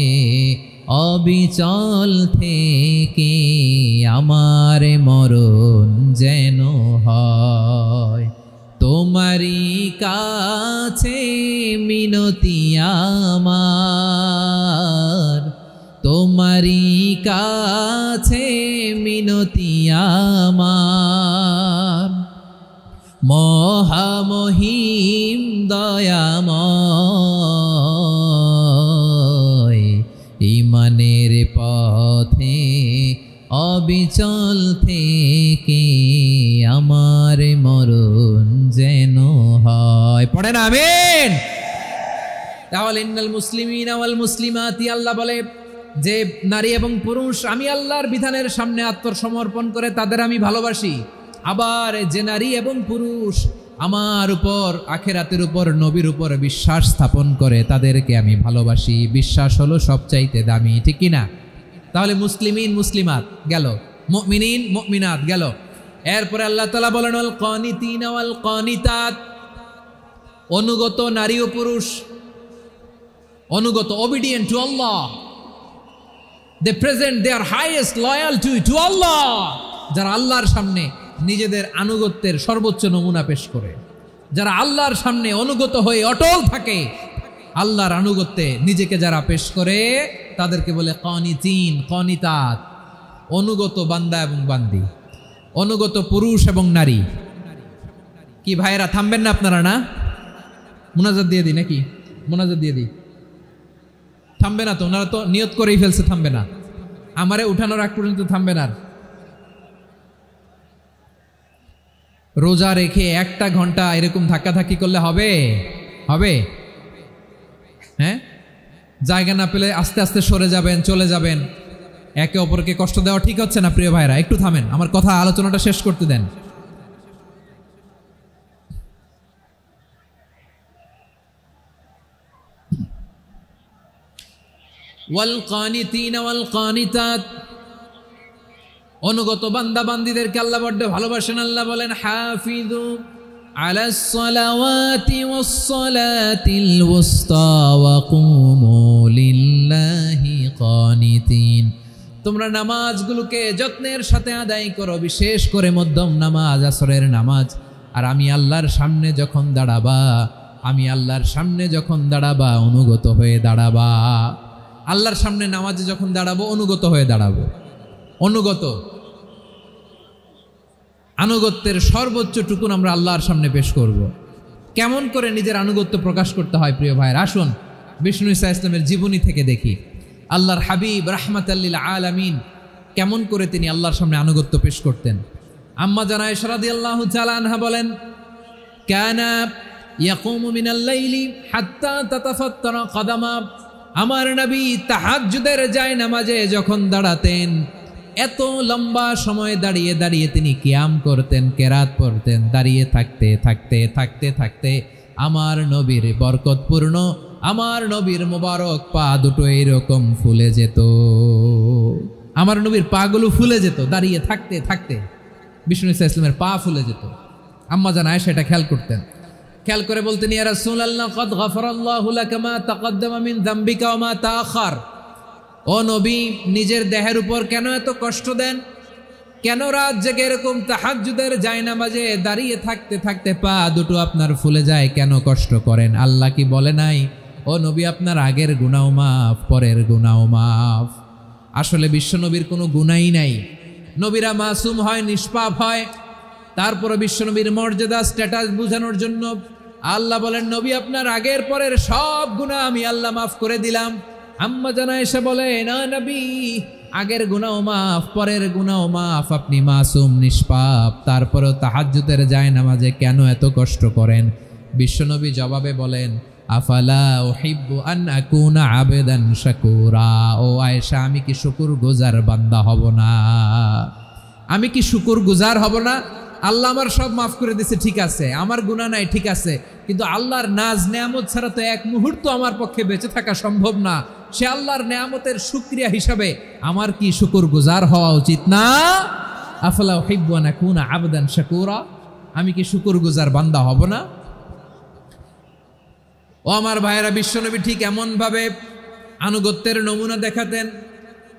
অবিচল থেকে আমার মরণ যেন হয়। তোমারই কাছে মিনতি আমার, তোমারই কাছে মিনতি আমার। মহামহিম দয়াময় ইমানের পথে অবিচল থেকে আমার মরণ যেন হয়। পড়েন আমিন। তাহলে ইন্নাল মুসলিমিনা ওয়াল মুসলিমাতি, আল্লাহ বলে যে নারী এবং পুরুষ আমি আল্লাহর বিধানের সামনে আত্মসমর্পণ করে তাদের আমি ভালোবাসি। আবার যে নারী এবং পুরুষ আমার উপর, আখিরাতের উপর, নবীর উপর বিশ্বাস স্থাপন করে তাদেরকে আমি ভালোবাসি। বিশ্বাস হলো সবচাইতে দামি, ঠিক কিনা? তাহলে মুসলিমিন মুসলিমাত গেল, মুমিনিন মুমিনাত গেল। এরপরে আল্লাহ তাআলা বলেন আল কানিতিনা ওয়াল কানিতাত, অনুগত নারী ও পুরুষ, অনুগত, obedient to Allah, they present their highest loyalty to Allah, যারা আল্লাহর সামনে নিজেদের আনুগত্যের সর্বোচ্চ নমুনা পেশ করে, যারা আল্লাহর সামনে অনুগত হয়ে অটল থাকে, আল্লাহর আনুগত্যে নিজেকে যারা পেশ করে তাদেরকে বলে কানিতিন কানিতাত, অনুগত বান্দা এবং বান্দি, অনুগত পুরুষ এবং নারী। কি ভাইরা থামবেন না আপনারা? না মুনাজাত দিয়ে দিই নাকি? মুনাজাত দিয়ে দিই। থামবে না তো? ওনারা তো নিয়ত করেই ফেলছে থামবে না। আমারে উঠানোর আগ পর্যন্ত থামবে না। রোজা রেখে 1টা ঘন্টা এরকম ধাক্কাধাক্কি করলে হবে? হবে? হ্যাঁ, জায়গা না পেলে আস্তে আস্তে সরে যাবেন, চলে যাবেন। একে অপরকে কষ্ট দেওয়া ঠিক হচ্ছে না প্রিয় ভাইরা। একটু থামেন, আমার কথা আলোচনাটা শেষ করতে দেন। ওয়াল কানিতিনা ওয়াল কানিতাত, অনুগত বান্দা বান্দীদেরকে আল্লাহ বড় ভালোবাসেন। আল্লাহ বলেন হাফিজু আলাস সালাওয়াতি ওয়াস সালাতিল ওয়াসতা ওয়া কুমু লিল্লাহি কানিতিন, তোমরা নামাজগুলোকে যত্নের সাথে আদায় করো, বিশেষ করে মধ্যম নামাজ, আসরের নামাজ। আর আমি আল্লাহর সামনে যখন দাঁড়াবা, আমি আল্লাহর সামনে যখন দাঁড়াবা অনুগত হয়ে দাঁড়াবা। আল্লাহর সামনে নামাজে যখন দাঁড়াবো অনুগত হয়ে দাঁড়াবো। অনুগত, আনুগত্যের সর্বোচ্চ টুকুন আমরা আল্লাহর সামনে পেশ করব। কেমন করে নিজের আনুগত্য প্রকাশ করতে হয় প্রিয় ভাইয়ের, আসুন বিষ্ণু ঈসা ইসলামের জীবনী থেকে দেখি। আল্লাহর হাবিব রাহমাতাল লিল আলামিন কেমন করে তিনি আল্লাহর সামনে আনুগত্য পেশ করতেন। আম্মা জানা আয়েশা রাদিয়াল্লাহু তাআলা আনহা বলেন, কানা ইয়াকুমু মিনাল লাইলি হাত্তা তাতাফাত্তারা কদামা, আমার নবী তাহাজ্জুদের জায়নামাজে যখন দাঁড়াতেন এত লম্বা সময় দাঁড়িয়ে দাঁড়িয়ে তিনি কিয়াম করতেন, কেরাত পড়তেন। দাঁড়িয়ে থাকতে থাকতে থাকতে থাকতে আমার নবীর বরকতপূর্ণ, আমার নবীর মোবারক পা দুটো এইরকম ফুলে যেত। আমার নবীর পাগুলো ফুলে যেত দাঁড়িয়ে থাকতে থাকতে। বিষ্ণু ঈসা ইসলামের পা ফুলে যেত। আম্মা জান আয়েশা এটা খেয়াল করতেন। খেয়াল করে বলতেন, ইয়া রাসূলুল্লাহ কদ গফারাল্লাহু লাকা মা তাকদ্দামা মিন যামবিকা ওয়া মা তাআখার। ও নবী, নিজের দেহের উপর কেন এত কষ্ট দেন? কেন রাত জেগে এরকম তাহাজ্জুদের জায়নামাজে দাঁড়িয়ে থাকতে থাকতে পা দুটো আপনার ফুলে যায়? কেন কষ্ট করেন? আল্লাহ কি বলে নাই, ও নবী আপনার আগের গুনাহ মাফ, পরের গুনাহ মাফ? আসলে বিশ্বনবীর কোনো গুনাহই নাই। নবীরা মাসুম হয়, নিষ্পাপ হয়। তারপরে বিশ্বনবীর মর্যাদা, স্ট্যাটাস বোঝানোর জন্য আল্লাহ বলেন, নবী আপনার আগের পরের সব গুনাহ আমি আল্লাহ মাফ করে দিলাম। আম্মা জান আয়েশা বলে, না নবী, আগের গুনাহ মাফ, পরের গুনাহ মাফ, আপনি মাসুম, নিষ্পাপ, তারপরেও তাহাজ্জুদের জায়নামাজে কেন এত কষ্ট করেন? বিশ্বনবী জবাবে বলেন, আফালা উহিব্বু আন আকুনা আবেদান শাকুরা। ও আয়েশা, আমি কি শুকরগুজার বান্দা হব না? আমি কি শুকরগুজার হব না? আল্লাহ আমার সব মাফ করে দিয়েছে, ঠিক আছে, আমার গুনাহ নাই, ঠিক আছে, কিন্তু আল্লাহর নাজ নেয়ামত ছাড়া তো এক মুহূর্ত আমার পক্ষে বেঁচে থাকা সম্ভব না। সে আল্লাহর নেয়ামতের শুকরিয়া হিসাবে আমার কি শুকরগুজার হওয়া উচিত না? আফালা উহিব্বু আন আকুনা আবদান শাকুরা, আমি কি শুকরগুজার বান্দা হব না? ও আমার ভাইয়েরা, বিশ্বনবী ঠিক এমন ভাবে আনুগত্যের নমুনা দেখাতেন।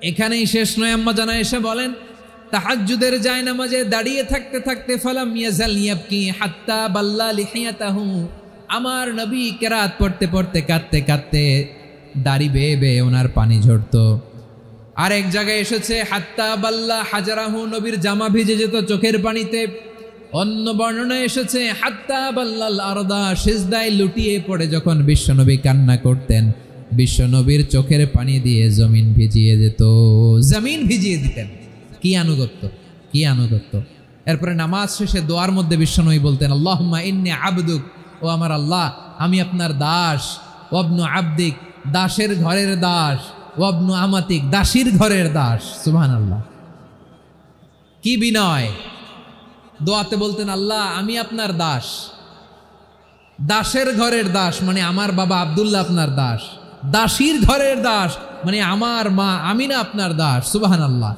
এখানেই শেষ নয়, আম্মা জানা এসে বলেন তাহাজ্জুদের জায়নামাজে দাঁড়িয়ে থাকতে থাকতে ফালাম ইয়াজাল ইয়াবকি হাত্তা বাল্লা লিহিয়াতাহু, আমার নবী কেরাত পড়তে পড়তে কাঁদতে কাঁদতে দাড়ি বেয়ে বেয়ে ওনার পানি ঝরতো। আর এক জায়গায় এসেছে হাত্তা বাল্লা হাজারাহু, নবীর জামা ভিজে যেত চোখের পানিতে। অন্য বর্ণনায় এসেছে হাত্তা বাল্লাল আরদা, সিজদায় লুটিয়ে পড়ে যখন বিশ্বনবী কান্না করতেন বিশ্বনবীর চোখের পানি দিয়ে জমিন ভিজিয়ে যেত, জমিন ভিজিয়ে দিতেন। কি আনুগত্য, কি আনুগত্য। এরপরে নামাজ শেষে দোয়ার মধ্যে বিশ্বনবী বলতেন আল্লাহুম্মা ইন্নী আবদুক, ও আমার আল্লাহ আমি আপনার দাস, ওয়াবনু আবদিক, দাসের ঘরের দাস, ওয়াবনু আমাতিক, দাসীর ঘরের দাস। সুবহানাল্লাহ, কি বিনয়। দোয়াতে বলতেন আল্লাহ আমি আপনার দাস, দাসের ঘরের দাস মানে আমার বাবা আব্দুল্লাহ আপনার দাস, দাসীর ঘরের দাস মানে আমার মা আমিনা আপনার দাস। সুবহানাল্লাহ।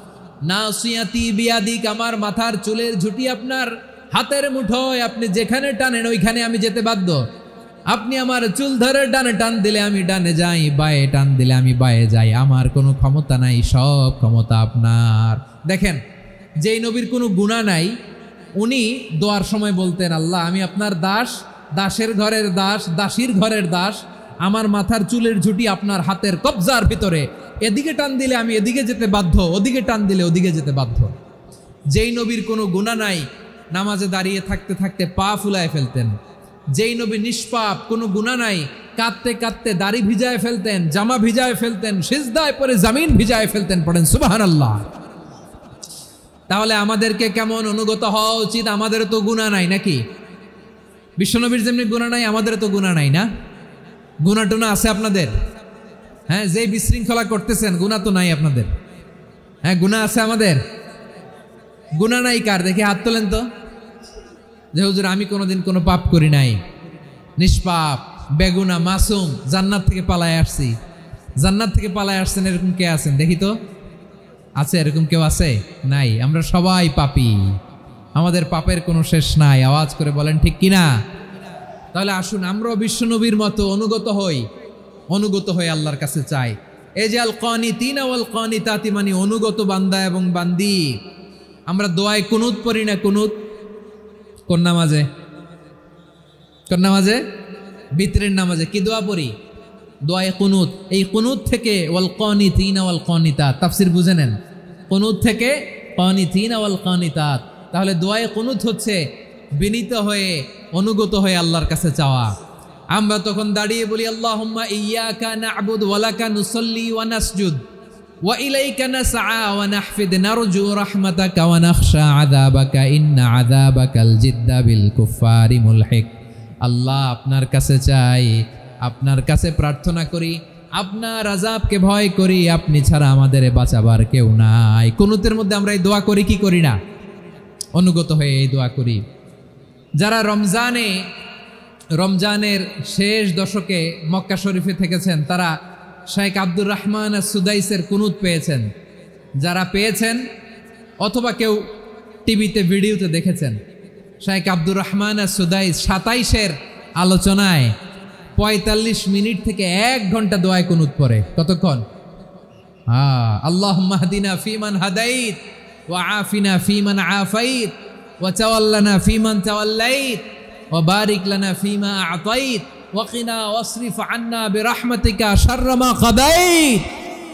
নাসিয়াতি বিয়াদিক, আমার মাথার চুলের ঝুঁটি আপনার হাতের মুঠোয়, আপনি যেখানে টানেন ওইখানে আমি যেতে বাধ্য। আপনি আমার চুল ধরে ডানে টান দিলে আমি ডানে যাই, বায়ে টান দিলে আমি বায়ে যাই, আমার কোনো ক্ষমতা নাই, সব ক্ষমতা আপনার। দেখেন, যেই নবীর কোনো গুনাহ নাই উনি দোয়ার সময় বলতেন আল্লাহ আমি আপনার দাস, দাসের ঘরের দাস, দাসীর ঘরের দাস, আমার মাথার চুলের ঝুঁটি আপনার হাতের কবজার ভিতরে, এদিকে টান দিলে আমি এদিকে যেতে বাধ্য, ওদিকে টান দিলে ওদিকে যেতে বাধ্য। যেই নবীর কোনো গুনাহ নাই নামাজে দাঁড়িয়ে থাকতে থাকতে পা ফুলায় ফেলতেন। যেই নবী নিষ্পাপ, কোনো গুনাহ নাই, কাঁদতে কাঁদতে দাড়ি ভিজায় ফেলতেন, জামা ভিজায় ফেলতেন, সিজদায় পরে জমিন ভিজায় ফেলতেন। পড়েন সুবহানাল্লাহ। তাহলে আমাদেরকে কেমন অনুগত হওয়া উচিত? আমাদেরও তো গুনাহ নাই নাকি? বিশ্বনবীর যেমনি গুনাহ নাই আমাদের তো গুনাহ নাই না? গুনাহ টুনা আছে আপনাদের? হ্যাঁ, যে বিশৃঙ্খলা করতেছেন গুনাহ তো নাই আপনাদের? হ্যাঁ, গুনাহ আছে আমাদের? গুনাহ নাই কার? দেখি হাত তোলেন তো, যে হুজুর আমি কোনোদিন কোনো পাপ করি নাই, নিষ্পাপ, বেগুনা, মাসুম, জান্নাত থেকে পালায় আসছি। জান্নাত থেকে পালায় আসছেন এরকম কে আছেন দেখি তো? আছে এরকম কেউ? আছে? নাই। আমরা সবাই পাপী, আমাদের পাপের কোনো শেষ নাই। আওয়াজ করে বলেন ঠিক কিনা? তাহলে আসুন আমরাও বিশ্বনবীর মতো অনুগত হই, অনুগত হয়ে আল্লাহর কাছে চাই। এই যে আল কানিতিনা ওয়াল কানিতাতি মানে অনুগত বান্দা এবং বান্দি। আমরা দোয়ায় কুনুত পড়ি না? কুনুত কোন নামাজে? কোন নামাজে? বিতরের নামাজে কি দোয়া পড়ি? দোয়ায়ে কুনুত। এই কুনুত থেকে ওয়াল কানিতিনা ওয়াল কানিতাত, তাফসীর বুঝে নেন। কুনুত থেকে কানিতিনা ওয়াল কানিতাত। তাহলে দোয়ায়ে কুনুত হচ্ছে বিনীত হয়ে অনুগত হয়ে আল্লাহর কাছে চাওয়া। আমরা তখন দাঁড়িয়ে বলি আল্লাহুম্মা ইয়্যাকা না'বুদু ওয়া লাকা নুসাল্লি ওয়া নাসজুদ ওয়া ইলাইকা নাসআ ওয়া নাহফিদ নারজু রাহমাতাকা ওয়া নাখশা আযাবাকা ইন্না আযাবাকাল জিদ্দা বিল কুফফারি মুলহিক। আল্লাহ আপনার কাছে চাই, আপনার কাছে প্রার্থনা করি, আপনার আযাবকে ভয় করি, আপনি ছাড়া আমাদের বাঁচাবার কেউ নাই। কুনুতের মধ্যে আমরা এই দোয়া করি কি করি না? অনুগত হয়ে এই দোয়া করি। যারা রমজানের শেষ দশকে মক্কা শরীফে থেকেছেন তারা শেখ আব্দুর রহমান সুদাইসের কুনুত পেয়েছেন। যারা পেয়েছেন অথবা কেউ টিভিতে ভিডিওতে দেখেছেন, শেখ আব্দুর রহমান সুদাইস 27-এর আলোচনায় 45 মিনিট থেকে 1 ঘন্টা দোয়ায় কুনুত পড়ে। কতক্ষণ? আল্লাহুম্মা হদিনা ফিমান হাদাইত ওয়া আফিনা ফিমান আফাইত ওয়া তাওয়াল্লানা ফিমান তাওয়াল্লাইত ওয়া বারিক লানা ফিমা আ'তাইত ওয়া কিনা ওয়াসরিফ আন্না বিরহমাতিকা শাররা মা কাদাইত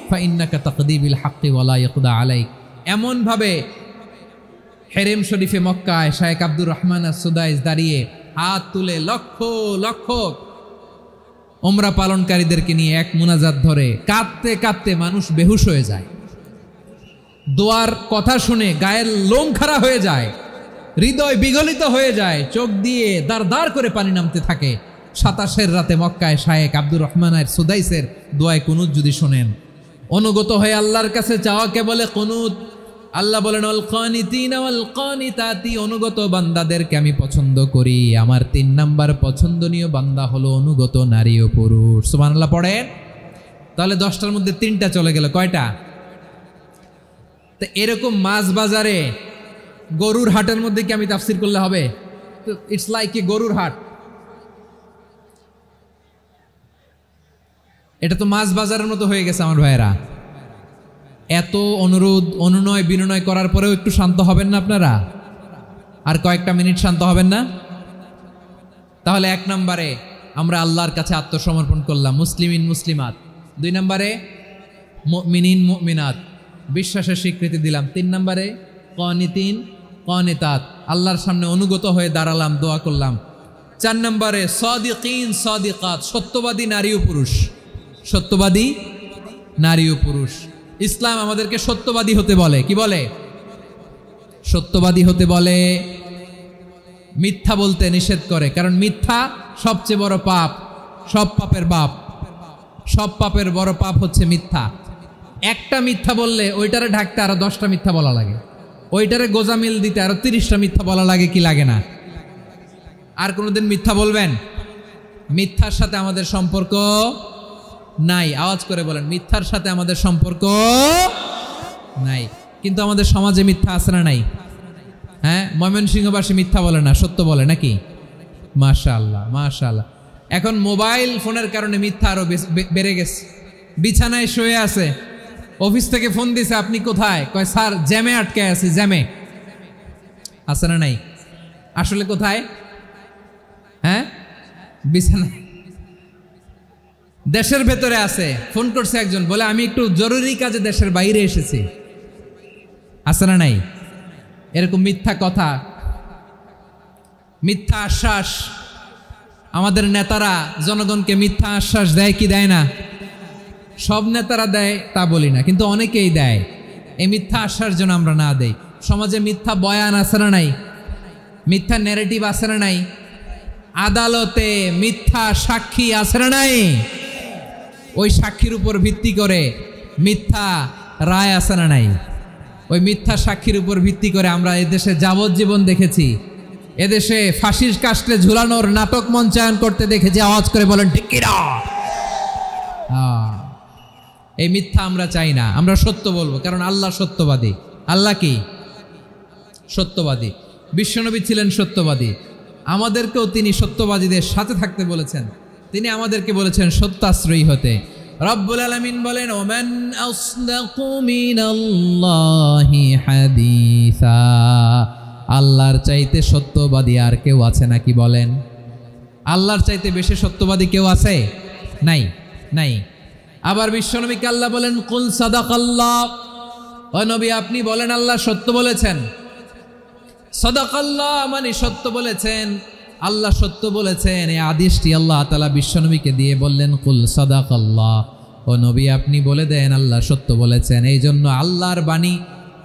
ফাইন্নাকা তাকদি বিল হাক্কি ওয়া লা ইয়াকদা আলাইক। এমন ভাবে হেরেম শরীফে মক্কায় শেখ আব্দুর রহমান সুদাইস দাঁড়িয়ে হাত তুলে লক্ষ লক্ষ উমরা পালনকারীদেরকে নিয়ে এক মুনাজাত ধরে কাঁদতে কাঁদতে মানুষ বেহুশ হয়ে যায়। দোয়ার কথা শুনে গায়ের লোম খাড়া হয়ে যায়, হৃদয় বিগলিত হয়ে যায়, চোখ দিয়ে দাঁড় দাঁড় করে পানি নামতে থাকে। 27-এর রাতে মক্কায় শেখ আব্দুর রহমান সুদাইসের দোয়ায় কুনুত যদি শোনেন, অনুগত হয়ে আল্লাহর কাছে চাওয়াকে বলে কুনুত। আল্লাহ বলেন আল কানিতিনা ওয়াল কানিতাতি, অনুগত বান্দাদেরকে আমি পছন্দ করি। আমার 3 নাম্বার পছন্দনীয় বান্দা হলো অনুগত নারী ও পুরুষ। সুবহানাল্লাহ পড়েন। তাহলে 10টার মধ্যে 3টা চলে গেল। কয়টা? তো এরকম মাছ বাজারে গরুর হাটের মধ্যে কি আমি তাফসীর করলে হবে? তো ইটস লাইক এ গরুর হাট। এটা তো মাছ বাজারের মতো হয়ে গেছে আমার ভাইয়েরা। এত অনুরোধ অনুনয় বিনয় করার পরেও একটু শান্ত হবেন না আপনারা? আর কয়েকটা মিনিট শান্ত হবেন না? তাহলে 1 নম্বরে আমরা আল্লাহর কাছে আত্মসমর্পণ করলাম, মুসলিমিন মুসলিমাত। 2 নম্বরে মুমিনিন মুমিনাত, বিশ্বাসের স্বীকৃতি দিলাম। 3 নম্বরে কনিতিন কনিতাত, আল্লাহর সামনে অনুগত হয়ে দাঁড়ালাম, দোয়া করলাম। 4 নম্বরে সাদিকিন সাদিকাত, সত্যবাদী নারী ও পুরুষ। সত্যবাদী নারী ও পুরুষ। ইসলাম আমাদেরকে সত্যবাদী হতে বলে। কি বলে? সত্যবাদী হতে বলে, মিথ্যা বলতে নিষেধ করে। কারণ মিথ্যা সবচেয়ে বড় পাপ, সব পাপের বাপ। সব পাপের বড় পাপ হচ্ছে মিথ্যা। একটা মিথ্যা বললে ওইটারে ঢাকতে আরো 10টা মিথ্যা বলা লাগে, ওইটারে গোজামিল দিতে আরো 30টা মিথ্যা বলা লাগে, কি লাগে না? আর কোনোদিন মিথ্যা বলবেন? মিথ্যার সাথে আমাদের সম্পর্ক নাই। আওয়াজ করে বলেন, মিথ্যার সাথে আমাদের সম্পর্ক নাই। কিন্তু আমাদের সমাজে মিথ্যা আছে না নাই? হ্যাঁ, ময়মনসিংহবাসী মিথ্যা বলে না, সত্য বলে নাকি? মাশাআল্লাহ মাশাআল্লাহ। এখন মোবাইল ফোনের কারণে মিথ্যা আরো বেড়ে গেছে। বিছানায় শুয়ে আছে, অফিস থেকে ফোন দিছে, আপনি কোথায়? কয় স্যার জ্যামে আটকে আছি। জ্যামে আছে না নাই? আসলে কোথায়? হ্যাঁ, বিছানায়। দেশের ভেতরে আছে, ফোন করছে একজন, বলে আমি একটু জরুরি কাজে দেশের বাইরে এসেছি। আছে না নাই? এরকম মিথ্যা কথা, মিথ্যা আশ্বাস। আমাদের নেতারা জনগণকে মিথ্যা আশ্বাস দেয় কি দেয় না? সব নেতারা দেয় তা বলি না, কিন্তু অনেকেই দেয়। এই মিথ্যা আশ্বাস যেন আমরা না দেই। সমাজে মিথ্যা বয়ান আছে না নাই? মিথ্যা ন্যারেটিভ আছে না নাই? আদালতে মিথ্যা সাক্ষী আছে না নাই? ওই সাক্ষীর উপর ভিত্তি করে মিথ্যা রায় আছে না নাই? ওই মিথ্যা সাক্ষীর উপর ভিত্তি করে আমরা এদেশে যাবজ্জীবন দেখেছি, এদেশে ফাঁসির কাস্টে ঝুলানোর নাটক মঞ্চায়ন করতে দেখেছি। আওয়াজ করে বলেন ঠিক কিনা? এই মিথ্যা আমরা চাই না, আমরা সত্য বলবো, কারণ আল্লাহ সত্যবাদী। আল্লাহ কি? সত্যবাদী। বিশ্বনবী ছিলেন সত্যবাদী, আমাদেরকেও তিনি সত্যবাদীদের সাথে থাকতে বলেছেন। তিনি আমাদেরকে বলেছেন সত্যাশ্রয়ী হতে। রব্বুল আলামিন বলেন, ওমান আসদাকু মিনাল্লাহি হাদিসা, আল্লাহর চাইতে সত্যবাদী আর কেউ আছে নাকি বলেন? আল্লাহর চাইতে বেশি সত্যবাদী কেউ আছে? নাই, নাই। আবার বিশ্বনবীকে আল্লাহ বলেন, কুল সাদাকাল্লাহ, ও নবী আপনি বলেন আল্লাহ সত্য বলেছেন। সাদাকাল্লাহ মানে সত্য বলেছেন, আল্লাহ সত্য বলেছেন। এই আদেশটি আল্লাহ তাআলা বিশ্বনবীকে দিয়ে বললেন, কুল সাদাকাল্লাহ, ও নবী আপনি বলে দেন আল্লাহ সত্য বলেছেন। এই জন্য আল্লাহর বাণী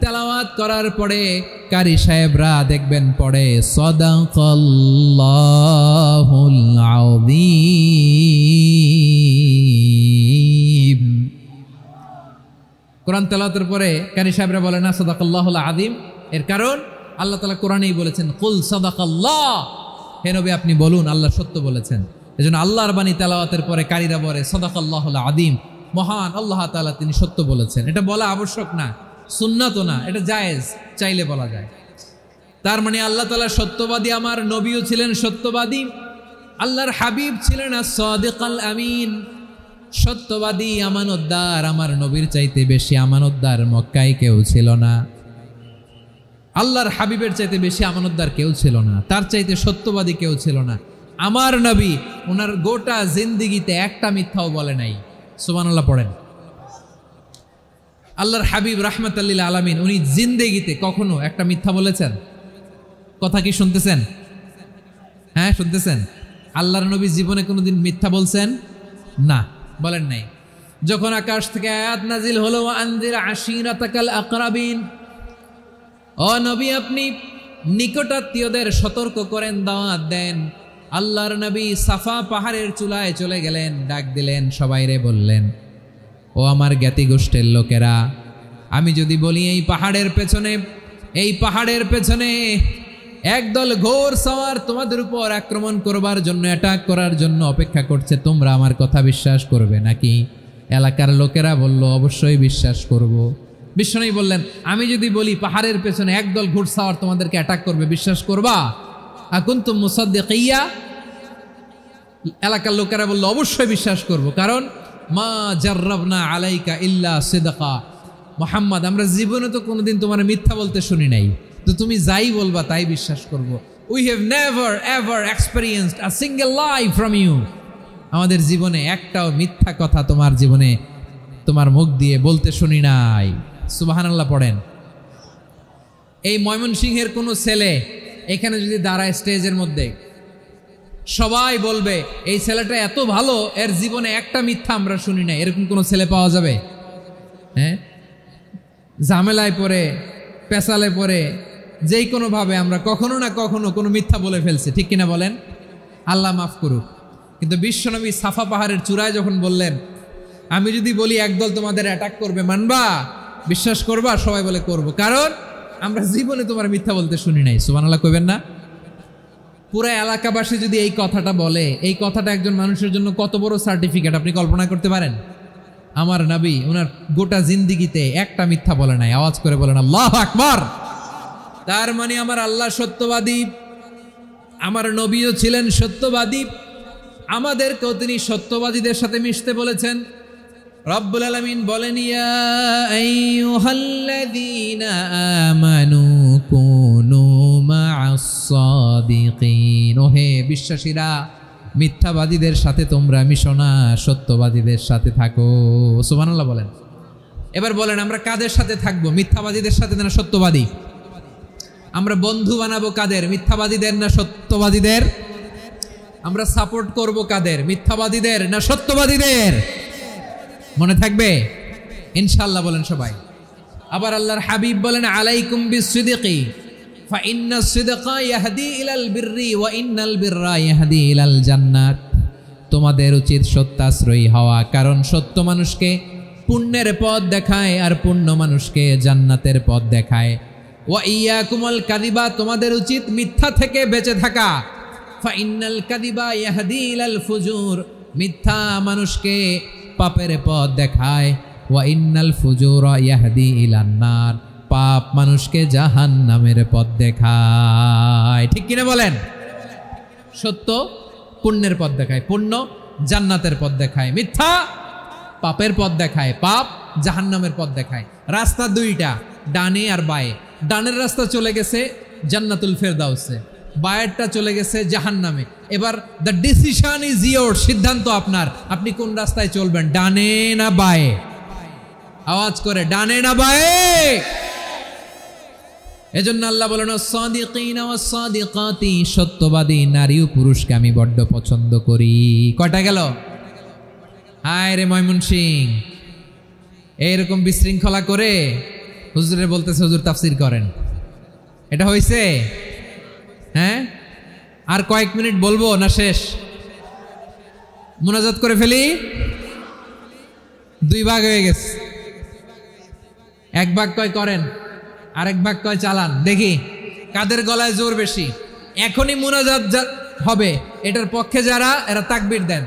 তেলাওয়াত করার পরে কারি সাহেবরা দেখবেন পড়ে সাদাকাল্লাহুল আযীম। কোরআন তেলাওয়াতের পরে কারি সাহেবরা বলে না সাদাকাল্লাহুল আযীম। এর কারণ আল্লাহ তাআলা কোরআনেই বলেছেন, কুল সাদাকাল্লাহ, হে নবী আপনি বলুন আল্লাহ সত্য বলেছেন। এজন্য আল্লাহর বাণী তেলাওয়াতের পরে কারীরা বলে সাদাকাল্লাহুল আযীম, মহান আল্লাহ তাআলা তিনি সত্য বলেছেন। এটা বলা আবশ্যক না, সুন্নাতও না, এটা জায়েজ, চাইলে বলা যায়। তার মানে আল্লাহ তাআলা সত্যবাদী, আমার নবীও ছিলেন সত্যবাদী, আল্লাহর হাবিব ছিলেন as-সাদিকাল আমিন, সত্যবাদী আমানতদার। আমার নবীর চাইতে বেশি আমানতদার মক্কায় কেউ ছিল না, আল্লাহর হাবিবের চাইতে বেশি আমানতদার কেউ ছিল না, তার চাইতে সত্যবাদী কেউ ছিল না। আমার নবী ওনার গোটা জিন্দিগিতে একটা মিথ্যাও বলে নাই। সুবহানাল্লাহ পড়েন। আল্লাহর হাবিব রাহমাতাল লিল আলামিন উনি জিন্দেগিতে কখনো একটা মিথ্যা বলেছেন? কথা কি শুনতেছেন? হ্যাঁ শুনতেছেন? আল্লাহর নবী জীবনে কোনোদিন মিথ্যা বলছেন? না, বলেন নাই। যখন আকাশ থেকে আয়াত নাজিল হলো, আনজির আশিরাতাকাল আকরাবিন, ও নবী আপনি নিকটাত্মীয়দের সতর্ক করেন, দাওয়াত দেন। আল্লাহর নবী সাফা পাহাড়ের চূড়ায় চলে গেলেন, ডাক দিলেন, সবাইরে বললেন, ও আমার জ্ঞাতি গোষ্ঠীর লোকেরা, আমি যদি বলি এই পাহাড়ের পেছনে একদল ঘোর সওয়ার তোমাদের উপর আক্রমণ করবার জন্য, অ্যাটাক করার জন্য অপেক্ষা করছে, তোমরা আমার কথা বিশ্বাস করবে নাকি? এলাকার লোকেরা বলল, অবশ্যই বিশ্বাস করব। বিশ্বনবী বললেন, আমি যদি বলি পাহাড়ের পেছনে একদল ঘোড়সাওয়ার তোমাদেরকে অ্যাটাক করবে, বিশ্বাস করবা? আকুনতুম মুসাদ্দিকিয়া? এলাকার লোকেরা বলল, অবশ্যই বিশ্বাস করব, কারণ মা জাররাবনা আলাইকা ইল্লা সিদকা, মুহাম্মদ আমরা জীবনে তো কোনোদিন তোমার মিথ্যা বলতে শুনি নাই, তো তুমি যাই বলবা তাই বিশ্বাস করব। We have never ever experienced a single lie from you, আমাদের জীবনে একটাও মিথ্যা কথা তোমার জীবনে তোমার মুখ দিয়ে বলতে শুনি নাই। সুবহানাল্লাহ পড়েন। এই ময়মনসিংহের কোনো ছেলে এখানে যদি দাঁড়ায় স্টেজের মধ্যে, সবাই বলবে এই ছেলেটা এত ভালো, এর জীবনে একটা মিথ্যা আমরা শুনি না। এরকম কোনো ছেলে পাওয়া যাবে? হ্যাঁ, ঝামেলায় পড়ে, পেশালে পড়ে, যেই কোনোভাবে আমরা কখনো না কখনো কোনো মিথ্যা বলে ফেলছি, ঠিক কিনা বলেন? আল্লাহ মাফ করুক। কিন্তু বিশ্বনবী সাফা পাহাড়ের চূড়ায় যখন বললেন, আমি যদি বলি একদল তোমাদের অ্যাটাক করবে, মানবা? বিশ্বাস করবা? সবাই বলে করব, কারণ আমরা জীবনে তোমার মিথ্যা বলতে শুনি নাই। সুবহানাল্লাহ কইবেন না? পুরো এলাকাবাসী যদি এই কথাটা বলে, এই কথাটা একজন মানুষের জন্য কত বড় সার্টিফিকেট আপনি কল্পনা করতে পারেন? আমার নবী ওনার গোটা জিন্দিগিতে একটা মিথ্যা বলে নাই। আওয়াজ করে বলেন আল্লাহু আকবার। তার মানে আমার আল্লাহ সত্যবাদী, আমার নবীও ছিলেন সত্যবাদী, আমাদেরকেও তিনি সত্যবাদীদের সাথে মিশতে বলেছেন। রব্বুল আলামিন বলেন, ইয়া আইয়ুহাল্লাযীনা আমানু কুনু মা'আস সাদিকিন, ওহে বিশ্বাসীরা মিথ্যাবাদীদের সাথে তোমরা মিশো না, সত্যবাদীদের সাথে থাকো। সুবহানাল্লাহ বলেন। এবার বলেন আমরা কাদের সাথে থাকবো? মিথ্যাবাদীদের সাথে না সত্যবাদী? আমরা বন্ধু বানাবো কাদের? মিথ্যাবাদীদের না সত্যবাদীদের? আমরা সাপোর্ট করব কাদের? মিথ্যাবাদীদের না সত্যবাদীদের? মনে থাকবে ইনশাআল্লাহ বলেন সবাই। আবার আল্লাহর হাবিব বলেন, আলাইকুম বিসসিদকি ফাইন্নাস সিদকা ইয়াহদি ইলাল বিররি ওয়া ইন্নাল বিররা ইয়াহদি ইলাল জান্নাত। তোমাদের উচিত সত্যাশ্রয়ী হওয়া, কারণ সত্য মানুষকে পুণ্যের পথ দেখায় আর পুণ্য মানুষকে জান্নাতের পথ দেখায়। ওয়া ইয়াকুমুল কাযিবা, তোমাদের উচিত মিথ্যা থেকে বেঁচে থাকা। ফাইন্নাল কাযিবা ইয়াহদি ইলাল ফুজুর, মিথ্যা মানুষকে পাপের পথ দেখায়। ওয়া ইন্নাল ফুজুরা ইয়াহদি ইলান নার, পাপ মানুষকে জাহান্নামের পথ দেখায়। ঠিক কিনা বলেন? সত্য পুণ্যের পথ দেখায়, পুণ্য জান্নাতের পথ দেখায়, মিথ্যা পাপের পথ দেখায়, পাপ জাহান্নামের পথ দেখায়। রাস্তা দুইটা, ডানে আর বায়ে। ডানের রাস্তা চলে গেছে জান্নাতুল ফেরদাউসে, বায়েরটা চলে গেছে জাহান্নামে। এবার দ্য ডিসিশন ইজ ইয়োর, সিদ্ধান্ত আপনার, আপনি কোন রাস্তায় চলবেন, ডানে না বায়ে? আওয়াজ করে, ডানে না বায়ে? এজন্য আল্লাহ বলেন, সাদিকিনা ওয়াস সাদিকাতি, সত্যবাদী নারী ও পুরুষকে আমি বড্ড পছন্দ করি। কয়টা গেল? হায় রে ময়মনসিংহ, এইরকম বিশৃঙ্খলা করে হুজুরে বলতেছে হুজুর তাফসীর করেন, এটা হয়েছে? হ্যাঁ, আর কয়েক মিনিট বলবো না শেষ? মুনাজাত করে ফেলি। দুই ভাগ হয়ে গেছে, এক ভাগ কয় করেন, আরেক ভাগ কয় চালান। দেখি কাদের গলায় জোর বেশি। এখনই মুনাজাত হবে, এটার পক্ষে যারা এরা তাকবীর দেন।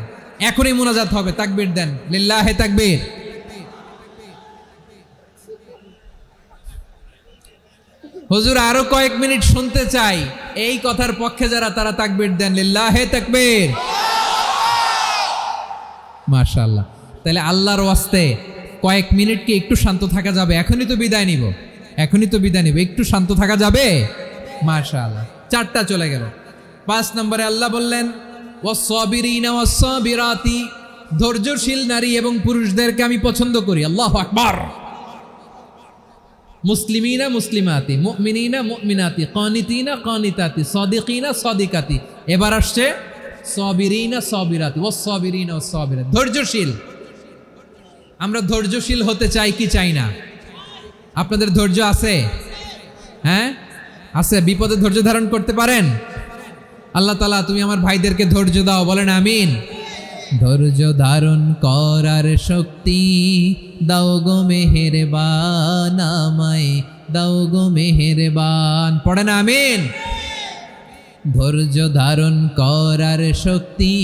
এখনই মুনাজাত হবে, তাকবীর দেন, লিল্লাহে তাকবীর। হুজুর আরো কয়েক মিনিট শুনতে চাই, এই কথার পক্ষে যারা তারা তাকবীর দেন, লিল্লাহে তাকবীর। মাশাআল্লাহ। তাহলে আল্লাহর ওয়াস্তে কয়েক মিনিট কি একটু শান্ত থাকা যাবে? এখনই তো বিদায় নিব, এখনই তো বিদায় নিব, একটু শান্ত থাকা যাবে? মাশাআল্লাহ। 4টা চলে গেল। 5 নম্বরে আল্লাহ বললেন, ওয়াস-সাবিরিনা ওয়াস-সাবিরাতি, ধৈর্যশীল নারী এবং পুরুষদেরকে আমি পছন্দ করি। আল্লাহু আকবার। মুসলিমিনা মুসলিমাতি, মুমিনিনা মুমিনাতি, কানিতিনা কানিতাতি, সাদিকিনা সাদিকাতি। এবার আসছে সাবিরিনা সাবিরাতি, ওয়াস-সাবিরিনা ওয়াস-সাবিরাতি, ধৈর্যশীল। আমরা ধৈর্যশীল হতে চাই কি চাই না? আপনাদের ধৈর্য আছে? হ্যাঁ আছে? বিপদে ধৈর্য ধারণ করতে পারেন? আল্লাহ তাআলা তুমি আমার ভাইদেরকে ধৈর্য দাও, বলেন আমিন। ধৈর্য ধারণ করার শক্তি দাও গো মেহেরবান, আমায় দাও গো মেহেরবান, পড়েন আমিন। ধৈর্য ধারণ করার শক্তি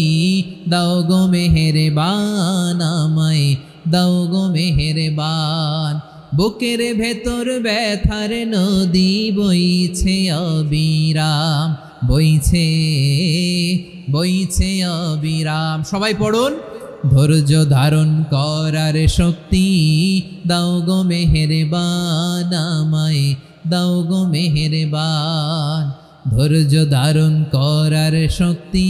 দাও গো মেহেরবান, আমায় দাও গো মেহেরবান। বুকের ভেতর ব্যথার নদী বইছে অবিরাম, বইছে বইছে অবিরাম। সবাই পড়ুন, ধৈর্য ধারণ করার শক্তি দাও গো মেহেরবান আমায় দাও গো মেহেরবান ধৈর্য ধারণ করার শক্তি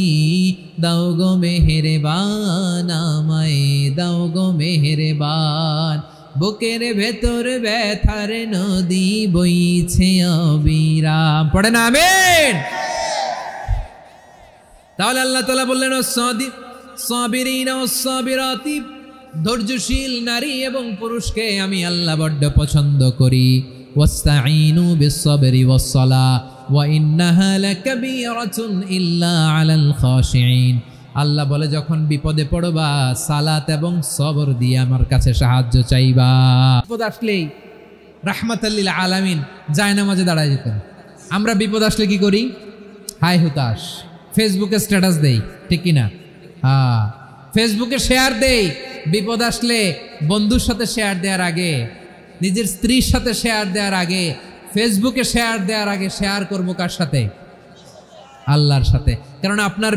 দাও গো মেহেরবান আমায় দাও গো মেহেরবান বুকের ভেতর ব্যথার নদী বইছে অবিরাম পড়েন আমিন। তাহলে আল্লাহ তাআলা বললেন সাবিরিনা ওয়াস-সাবিরাতি ধৈর্যশীল নারী এবং পুরুষকে আমি আল্লাহ বড্ড পছন্দ করি। ওয়াস্তাঈনু বিস-সাবরি ওয়াস-সালাহ ওয়া ইন্নাহা লাকাবীরাতুন ইল্লা আলাল খাশিঈন। আল্লাহ বলে যখন বিপদে পড়বা সালাত এবং সবর দিয়ে আমার কাছে সাহায্য চাইবা। বিপদ আসলেই রাহমাতাল লিল আলামিন জায়নামাজে দাঁড়ায় যেতেন। আমরা বিপদ আসলে কি করি? হাই হুতাশ, ফেসবুকে স্ট্যাটাস দেই, ঠিক কিনা? হ্যাঁ, ফেসবুকে শেয়ার দেই। বিপদ আসলে বন্ধুর সাথে শেয়ার দেওয়ার আগে, নিজের স্ত্রীর সাথে শেয়ার দেওয়ার আগে, ফেসবুকে শেয়ার দেওয়ার আগে শেয়ার করবো কার সাথে? আল্লাহর সাথে। কারণ আপনার